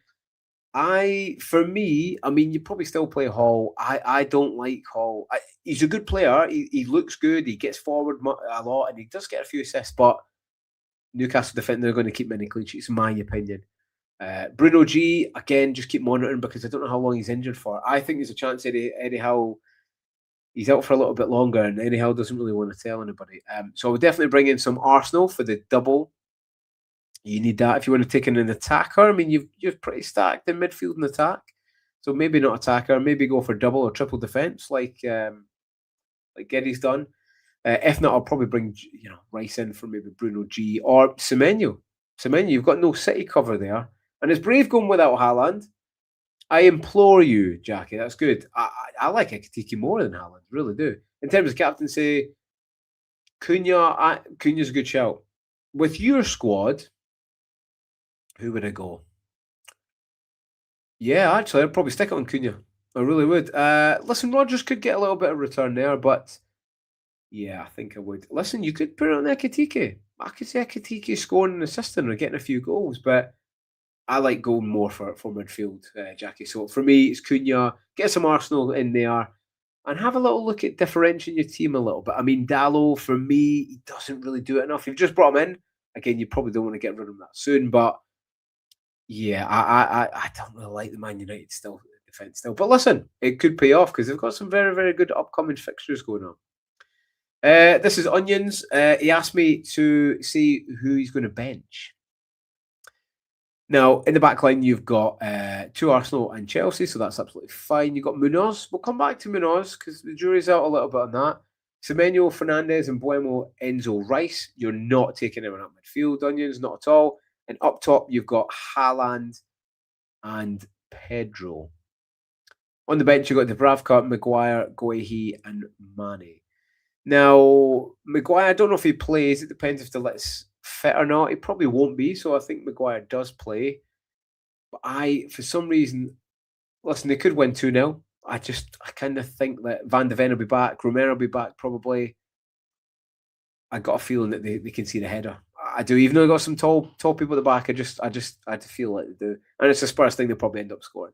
For me, I mean, you probably still play Hall. I don't like Hall. He's a good player. He looks good. He gets forward a lot, and he does get a few assists. But Newcastle defender are going to keep many clean sheets, in my opinion. Bruno G, again, just keep monitoring because I don't know how long he's injured for. I think there's a chance Eddie Howe, he's out for a little bit longer, and Eddie Howe doesn't really want to tell anybody. So I would definitely bring in some Arsenal for the double. You need that if you want to take in an attacker. I mean, you're pretty stacked in midfield and attack, so maybe not attacker. Maybe go for double or triple defense, like Geddy's done. If not, I'll probably bring Rice in for maybe Bruno G or Semenyo. You've got no City cover there, and it's brave going without Haaland. I implore you, Jackie. That's good. I like Ekitike more than Haaland, really do. In terms of captaincy, Cunha's a good shout. With your squad, who would I go? Yeah, actually, I'd probably stick it on Cunha. I really would. Listen, Rodgers could get a little bit of return there, but yeah, I think I would. Listen, you could put it on Ekitike. I could see Ekitike scoring and assisting or getting a few goals, but I like going more for midfield, Jackie. So for me, it's Cunha. Get some Arsenal in there and have a little look at differentiating your team a little bit. I mean, Dallo, for me, he doesn't really do it enough. You've just brought him in. Again, you probably don't want to get rid of him that soon, but yeah, I don't really like the Man United defence still. But listen, it could pay off because they've got some very good upcoming fixtures going on. This is Onions. He asked me to see who he's going to bench. Now, in the back line, you've got 2 Arsenal and Chelsea, so that's absolutely fine. You've got Munoz. We'll come back to Munoz because the jury's out a little bit on that. Semenyo, Fernandez, and Buemo, Enzo, Rice. You're not taking anyone up midfield, Onions, not at all. And up top, you've got Haaland and Pedro. On the bench, you've got Dubravka, Maguire, Guehi, and Mane. Now, Maguire, I don't know if he plays. It depends if the let's fit or not. He probably won't be, so I think Maguire does play. But for some reason, listen, they could win 2-0. I kind of think that Van de Ven will be back. Romero will be back probably. I got a feeling that they can see the header. I do, even though they got some tall people at the back. I feel like they do. And it's a Spurs thing, they'll probably end up scoring.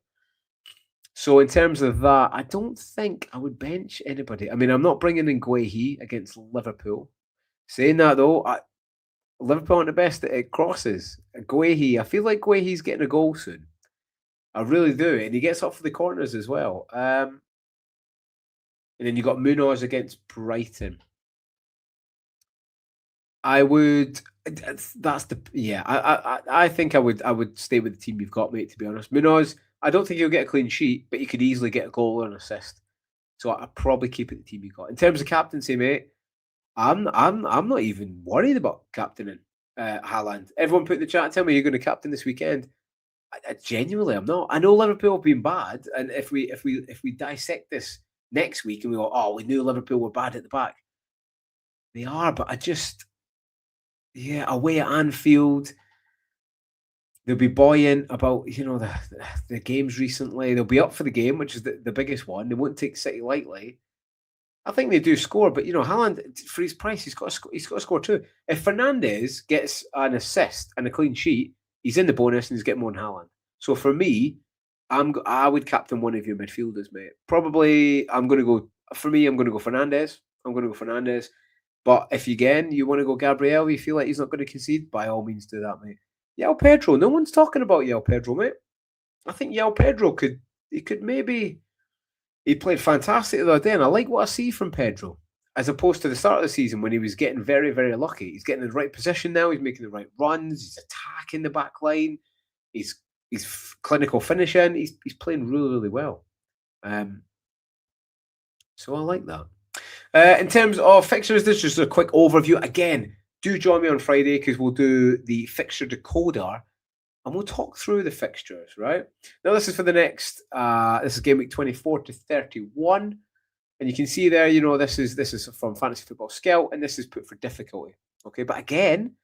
So in terms of that, I don't think I would bench anybody. I mean, I'm not bringing in Guehi against Liverpool. Saying that though, Liverpool aren't the best at crosses. Guehi, I feel like Guehi's getting a goal soon. I really do. And he gets up for the corners as well. And then you got Munoz against Brighton. I would. I think I would stay with the team you've got, mate. To be honest, Munoz. I don't think he'll get a clean sheet, but he could easily get a goal or an assist. So I'd probably keep it the team you got. In terms of captaincy, mate, I'm not even worried about captaining Haaland. Everyone put in the chat, tell me you're going to captain this weekend. I genuinely, I'm not. I know Liverpool have been bad, and if we dissect this next week and we go, oh, we knew Liverpool were bad at the back, they are. But away at Anfield, they'll be buoyant about the games recently. They'll be up for the game, which is the biggest one. They won't take City lightly. I think they do score, but Haaland, for his price, he's got to score too. If Fernandes gets an assist and a clean sheet, he's in the bonus and he's getting more than Haaland. So for me, I would captain one of your midfielders, mate. Probably, I'm going to go Fernandes. But if you want to go Gabriel, you feel like he's not going to concede, by all means do that, mate. João Pedro, no one's talking about João Pedro, mate. I think João Pedro could maybe. He played fantastic the other day, and I like what I see from Pedro, as opposed to the start of the season when he was getting very, very lucky. He's getting in the right position now. He's making the right runs. He's attacking the back line. He's clinical finishing. He's playing really, really well. So I like that. In terms of fixtures, this is just a quick overview. Again, do join me on Friday because we'll do the fixture decoder. And we'll talk through the fixtures, right? Now, this is for the next, this is game week 24 to 31. And you can see there, this is from Fantasy Football Scout, and this is put for difficulty. Okay, but again,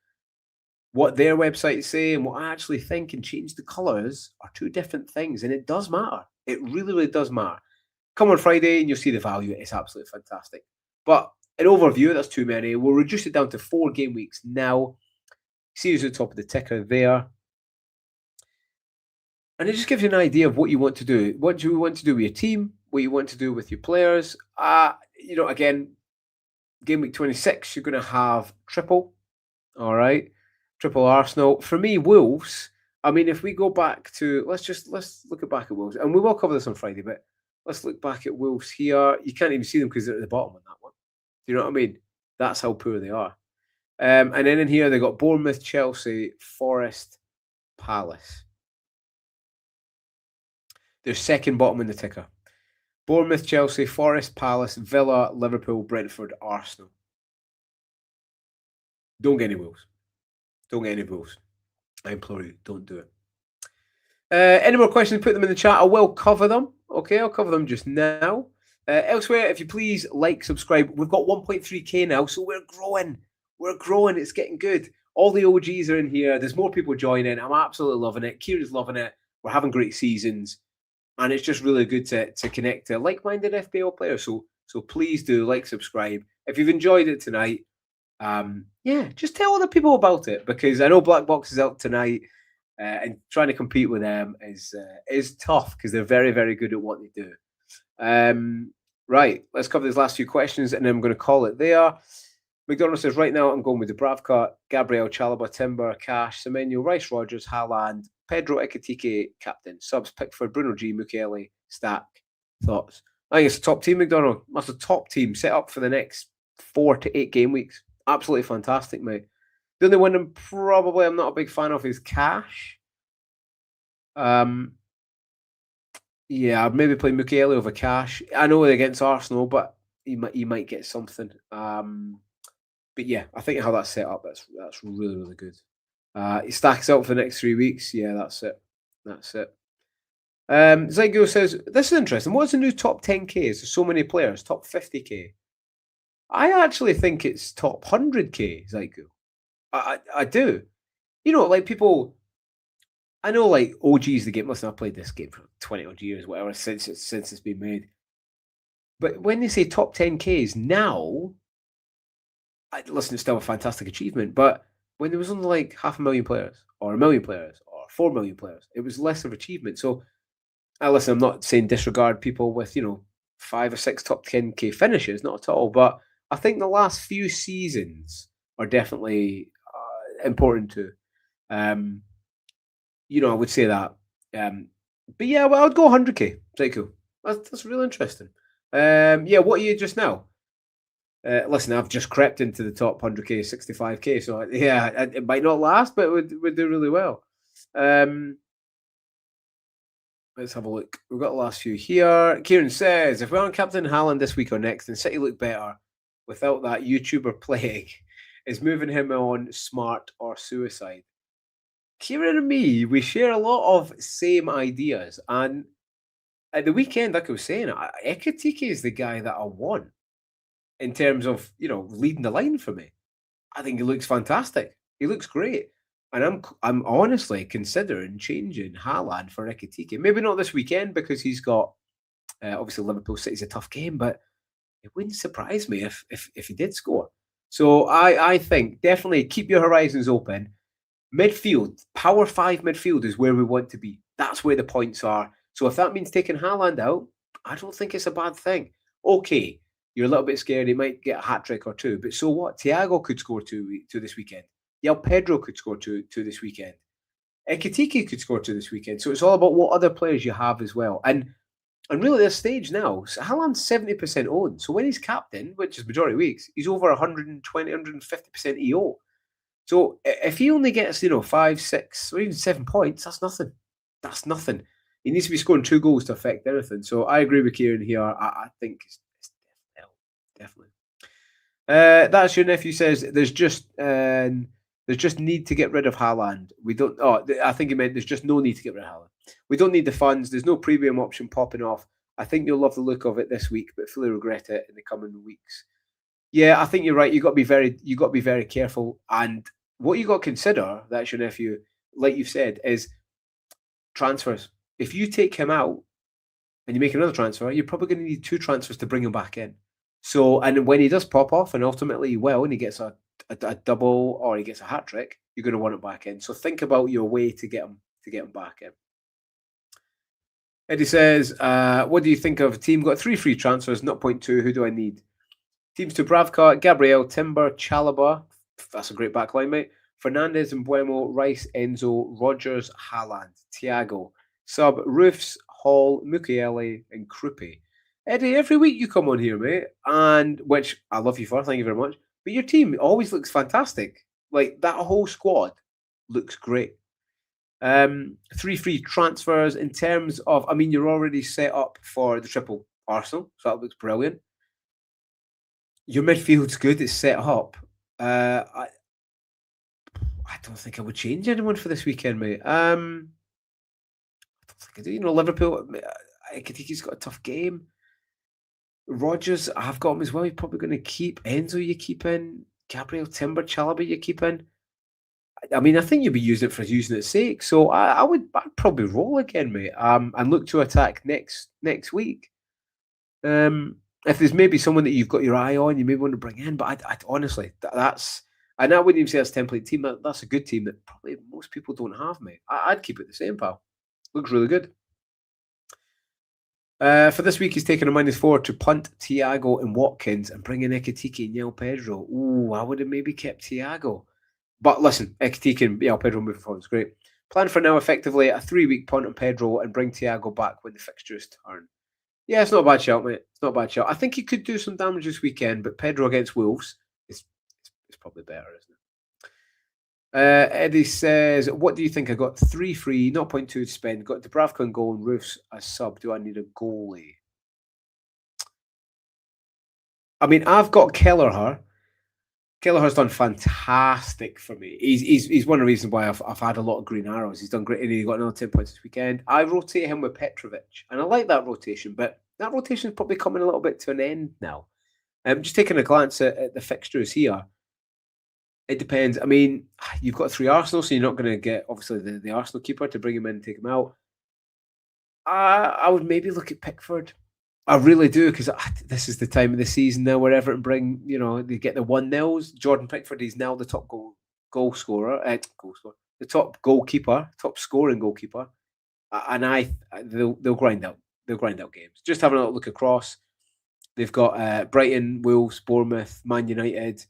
what their websites say and what I actually think and change the colours are two different things. And it does matter. It really, really does matter. Come on Friday and you'll see the value. It's absolutely fantastic. But an overview, that's too many. We'll reduce it down to 4 game weeks now. See who's at the top of the ticker there. And it just gives you an idea of what you want to do. What do you want to do with your team? What you want to do with your players? Again, game week 26, you're going to have triple. All right. Triple Arsenal. For me, Wolves. I mean, if we go back to, let's look back at Wolves. And we will cover this on Friday, but let's look back at Wolves here. You can't even see them because they're at the bottom on that one. Do you know what I mean? That's how poor they are. And then in here, they got Bournemouth, Chelsea, Forest, Palace. They're second bottom in the ticker. Bournemouth, Chelsea, Forest, Palace, Villa, Liverpool, Brentford, Arsenal. Don't get any Wolves. I implore you, don't do it. Any more questions, put them in the chat. I will cover them. Okay, I'll cover them just now. Elsewhere, if you please like, subscribe. We've got 1.3k now, so we're growing. It's getting good. All the OGs are in here. There's more people joining. I'm absolutely loving it. Kieran's loving it. We're having great seasons. And it's just really good to connect to like-minded FPL players. So please do like, subscribe. If you've enjoyed it tonight, just tell other people about it, because I know Black Box is out tonight, and trying to compete with them is tough because they're very, very good at what they do. Right, let's cover these last few questions, and then I'm going to call it there. McDonald says, right now I'm going with Dubravka, Gabriel, Chalobah, Timber, Cash, Semenyo, Rice, Rogers, Haaland, Pedro, Ekitike, captain, subs, Pickford, Bruno G, Mukiele, Stack. Thoughts? I think it's a top team, McDonald. That's a top team set up for the next 4 to 8 game weeks. Absolutely fantastic, mate. The only one probably I'm not a big fan of is Cash. I'd maybe play Mukiele over Cash. I know they're against Arsenal, but he might get something. But yeah, I think how that's set up, that's really, really good. He stacks out for the next 3 weeks. Yeah, that's it. Zygo says, this is interesting. What's the new top 10k? There's so many players. Top 50k. I actually think it's top 100k, Zygo. I do. Like people, I know like OGs the game. Listen, I've played this game for 20 odd years, whatever, since it's been made. But when they say top 10ks now, listen, it's still a fantastic achievement. But when there was only like 500,000 players, or 1 million players, or 4 million players, it was less of achievement. So, listen, I'm not saying disregard people with 5 or 6 top 10k finishes, not at all. But I think the last few seasons are definitely important too. I would say that. But yeah, well, I'd go 100k. Pretty cool. That's really interesting. What are you just now? Listen, I've just crept into the top 100k, 65k. So yeah, it might not last, but it would do really well. Let's have a look. We've got the last few here. Kieran says, if we aren't captain Haaland this week or next, then City look better without that YouTuber plague. Is moving him on smart or suicide? Kieran and me, we share a lot of same ideas. And at the weekend, like I was saying, Ekatike is the guy that I want in terms of, leading the line for me. I think he looks fantastic. He looks great. And I'm honestly considering changing Haaland for Ekatike. Maybe not this weekend because he's got obviously Liverpool City's a tough game, but it wouldn't surprise me if he did score. So I think definitely keep your horizons open. Midfield, power 5 midfield is where we want to be. That's where the points are. So if that means taking Haaland out, I don't think it's a bad thing. Okay, you're a little bit scared he might get a hat trick or two, but so what? Thiago could score two this weekend. Pedro could score two this weekend. Ekatike could score two this weekend. So it's all about what other players you have as well. And really, this stage now, Haaland's 70% owned. So when he's captain, which is majority weeks, he's over 120, 150% EO. So if he only gets, 5, 6, or even 7 points, that's nothing. That's nothing. He needs to be scoring 2 goals to affect anything. So I agree with Kieran here. I think it's definitely. That's your nephew says there's just need to get rid of Haaland. We don't. Oh, I think he meant there's just no need to get rid of Haaland. We don't need the funds. There's no premium option popping off. I think you'll love the look of it this week, but fully regret it in the coming weeks. Yeah, I think you're right. You got to be very careful. And what you got to consider, that's your nephew, like you've said, is transfers. If you take him out and you make another transfer, you're probably going to need 2 transfers to bring him back in. So, and when he does pop off, and ultimately he will, and he gets a double or he gets a hat trick, you're going to want it back in. So think about your way to get him back in. Eddie says, what do you think of a team? Got 3 free transfers, 0.2. Who do I need? Teams to Bravka, Gabriel, Timber, Chalaba. That's a great backline, mate. Fernandez and Buemo, Rice, Enzo, Rogers, Haaland, Thiago. Sub, Roofs, Hall, Mukiele, and Kruppe. Eddie, every week you come on here, mate, and which I love you for, thank you very much. But your team always looks fantastic. Like, that whole squad looks great. 3 free transfers in terms of, you're already set up for the triple Arsenal, so that looks brilliant. Your midfield's good, it's set up. I don't think I would change anyone for this weekend, mate. I don't think I do. Liverpool, I think he's got a tough game. Rogers, I've got him as well. You're probably going to keep Enzo. You keep in Gabriel, Timber, Chalaba. You keep in. I think you'll be using it for using its sake. So I'd probably roll again, mate. And look to attack next week. If there's maybe someone that you've got your eye on, you may want to bring in. But I honestly, that's, and I wouldn't even say that's a template team. That's a good team that probably most people don't have, mate. I'd keep it the same, pal. Looks really good. For this week, he's taken a -4 to punt Thiago and Watkins and bring in Ekatike and João Pedro. Ooh, I would have maybe kept Thiago. But listen, Ekatike and João Pedro moving forward is great. Plan for now, effectively, a 3-week punt on Pedro and bring Thiago back when the fixtures turn. Yeah, it's not a bad shout, mate. It's not a bad shout. I think he could do some damage this weekend, but Pedro against Wolves is probably better, isn't it? Eddie says, what do you think? I got 3 free, 0.2 to spend. Got Dubravka and goal and Roofs as sub. Do I need a goalie? I've got Kelleher. Kelleher's done fantastic for me. He's one of the reasons why I've had a lot of green arrows. He's done great, and he got another 10 points this weekend. I rotate him with Petrovic, and I like that rotation, but that rotation is probably coming a little bit to an end now. Just taking a glance at the fixtures here. It depends. You've got 3 Arsenal, so you're not going to get, obviously, the Arsenal keeper to bring him in and take him out. I would maybe look at Pickford. I really do, because this is the time of the season now where Everton bring, they get the 1-0s. Jordan Pickford is now the top goal scorer, the top goalkeeper, top scoring goalkeeper. And they'll grind out. They'll grind out games. Just having a look across, they've got Brighton, Wolves, Bournemouth, Man United.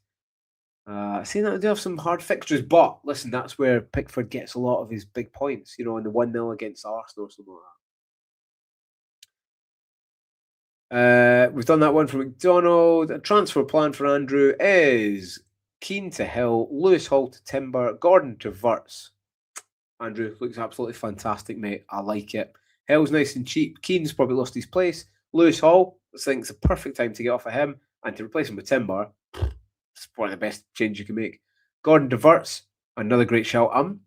Seeing that they do have some hard fixtures, but listen, that's where Pickford gets a lot of his big points, in the 1-0 against Arsenal or something like that. We've done that one from McDonald. A transfer plan for Andrew is Keane to Hill, Lewis Hall to Timber, Gordon to Wirtz. Andrew, looks absolutely fantastic, mate. I like it. Hell's nice and cheap. Keane's probably lost his place. Lewis Hall, I think it's a perfect time to get off of him and to replace him with Timber. It's one of the best changes you can make. Gordon Diverts, another great shout. I'm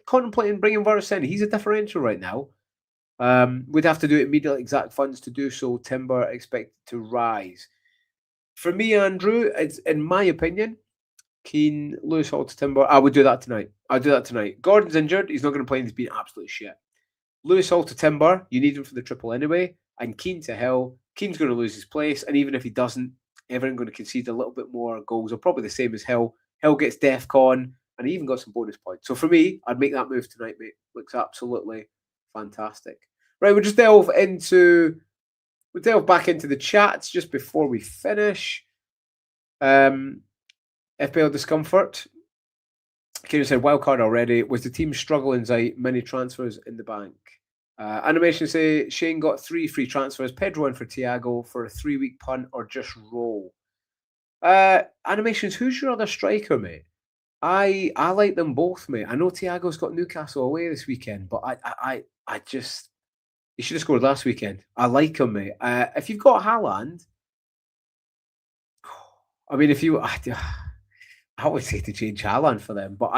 contemplating bringing Verts in. He's a differential right now. We'd have to do immediate exact funds to do so. Timber expected to rise. For me, Andrew, it's in my opinion, Keane, Lewis Hall to Timber. I would do that tonight. I'll do that tonight. Gordon's injured. He's not going to play and he's been absolute shit. Lewis Hall to Timber. You need him for the triple anyway. And Keane to Hill. Keane's going to lose his place. And even if he doesn't, everyone's going to concede a little bit more goals, or probably the same as Hill. Hill gets DEFCON, and he even got some bonus points. So for me, I'd make that move tonight, mate. Looks absolutely fantastic. Right, we'll just delve back into the chats just before we finish. FPL Discomfort. Kieran said, wild card already. Was the team struggling, Zite? Many transfers in the bank. Animation say, Shane got 3 free transfers. Pedro in for Thiago for a 3-week punt or just roll. Animations, who's your other striker, mate? I like them both, mate. I know Thiago's got Newcastle away this weekend, but I just... He should have scored last weekend. I like him, mate. If you've got Haaland... I mean, if you... I would say to change Haaland for them, but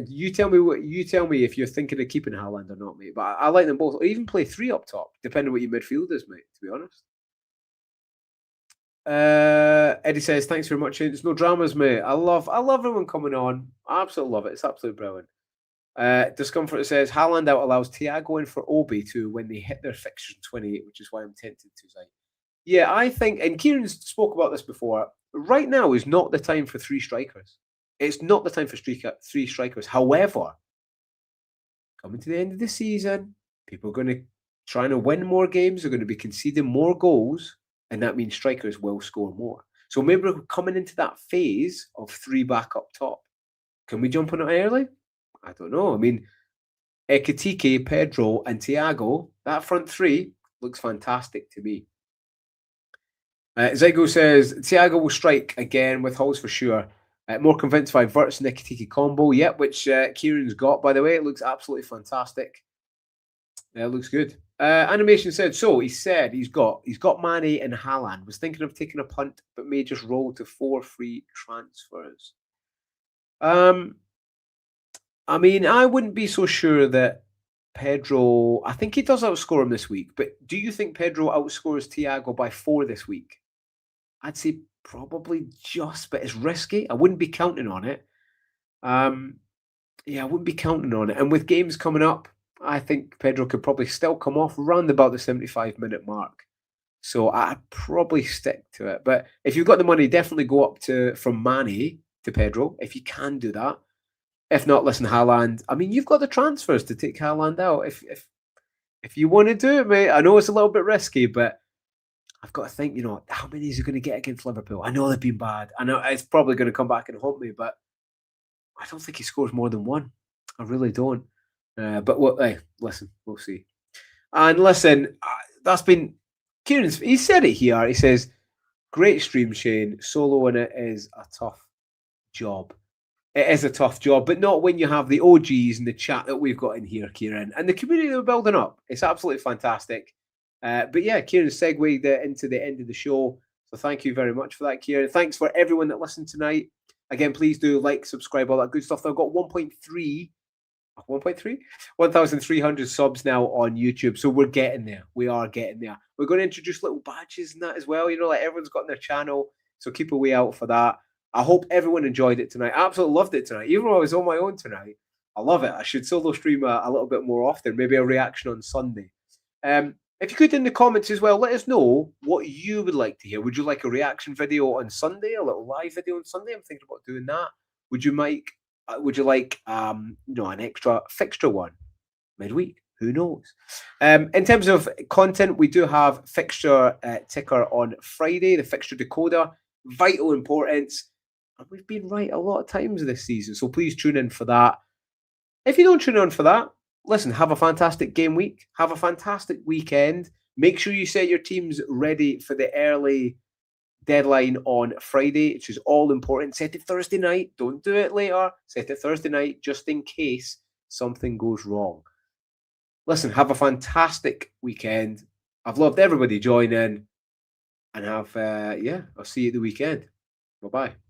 you tell me if you're thinking of keeping Haaland or not, mate. But I like them both. Or even play 3 up top, depending on what your midfield is, mate. To be honest. Eddie says, "Thanks very much. There's no dramas, mate. I love everyone coming on. I absolutely love it. It's absolutely brilliant." Discomfort says, "Haaland out allows Thiago in for Obi too when they hit their fixtures in 28, which is why I'm tempted to say." Yeah, I think, and Kieran spoke about this before. Right now is not the time for 3 strikers. It's not the time for 3 strikers. However, coming to the end of the season, people are going to try to win more games. They're going to be conceding more goals, and that means strikers will score more. So maybe we're coming into that phase of 3 back up top. Can we jump on it early? I don't know. I mean, Ekitike, Pedro, and Thiago, that front 3 looks fantastic to me. Zygo says, Thiago will strike again with Hulls for sure. More convinced by Verts and Ekitike combo. Yep, which Kieran's got, by the way. It looks absolutely fantastic. It looks good. Animation said, so he said he's got Mane and Haaland. Was thinking of taking a punt, but may just roll to 4 free transfers. I mean, I wouldn't be so sure that Pedro... I think he does outscore him this week, but do you think Pedro outscores Thiago by 4 this week? I'd say probably just, but it's risky. I wouldn't be counting on it. I wouldn't be counting on it. And with games coming up, I think Pedro could probably still come off around about the 75-minute mark. So I'd probably stick to it. But if you've got the money, definitely go up from Mane to Pedro, if you can do that. If not, listen, Haaland. I mean, you've got the transfers to take Haaland out. If you want to do it, mate, I know it's a little bit risky, but I've got to think, how many is he going to get against Liverpool? I know they've been bad. I know it's probably going to come back and haunt me, but I don't think he scores more than 1. I really don't. But listen, we'll see. And listen, that's been Kieran's. He said it here. He says, "Great stream, Shane. Soloing it is a tough job. It is a tough job, but not when you have the OGs and the chat that we've got in here, Kieran, and the community that we're building up. It's absolutely fantastic." But yeah, Kieran segued into the end of the show. So thank you very much for that, Kieran. Thanks for everyone that listened tonight. Again, please do like, subscribe, all that good stuff. I've got 1,300 subs now on YouTube. So we're getting there. We are getting there. We're going to introduce little badges and that as well. Like everyone's got their channel. So keep a way out for that. I hope everyone enjoyed it tonight. I absolutely loved it tonight. Even though I was on my own tonight, I love it. I should solo stream a little bit more often. Maybe a reaction on Sunday. If you could in the comments as well, let us know what you would like to hear. Would you like a reaction video on Sunday, a little live video on Sunday? I'm thinking about doing that. Would you like an extra fixture one midweek? Who knows? In terms of content, we do have fixture ticker on Friday, the fixture decoder, vital importance. And we've been right a lot of times this season, so please tune in for that. If you don't tune in for that, listen, have a fantastic game week. Have a fantastic weekend. Make sure you set your teams ready for the early deadline on Friday, which is all important. Set it Thursday night. Don't do it later. Set it Thursday night just in case something goes wrong. listen, have a fantastic weekend. I've loved everybody joining, and I'll see you at the weekend. Bye bye.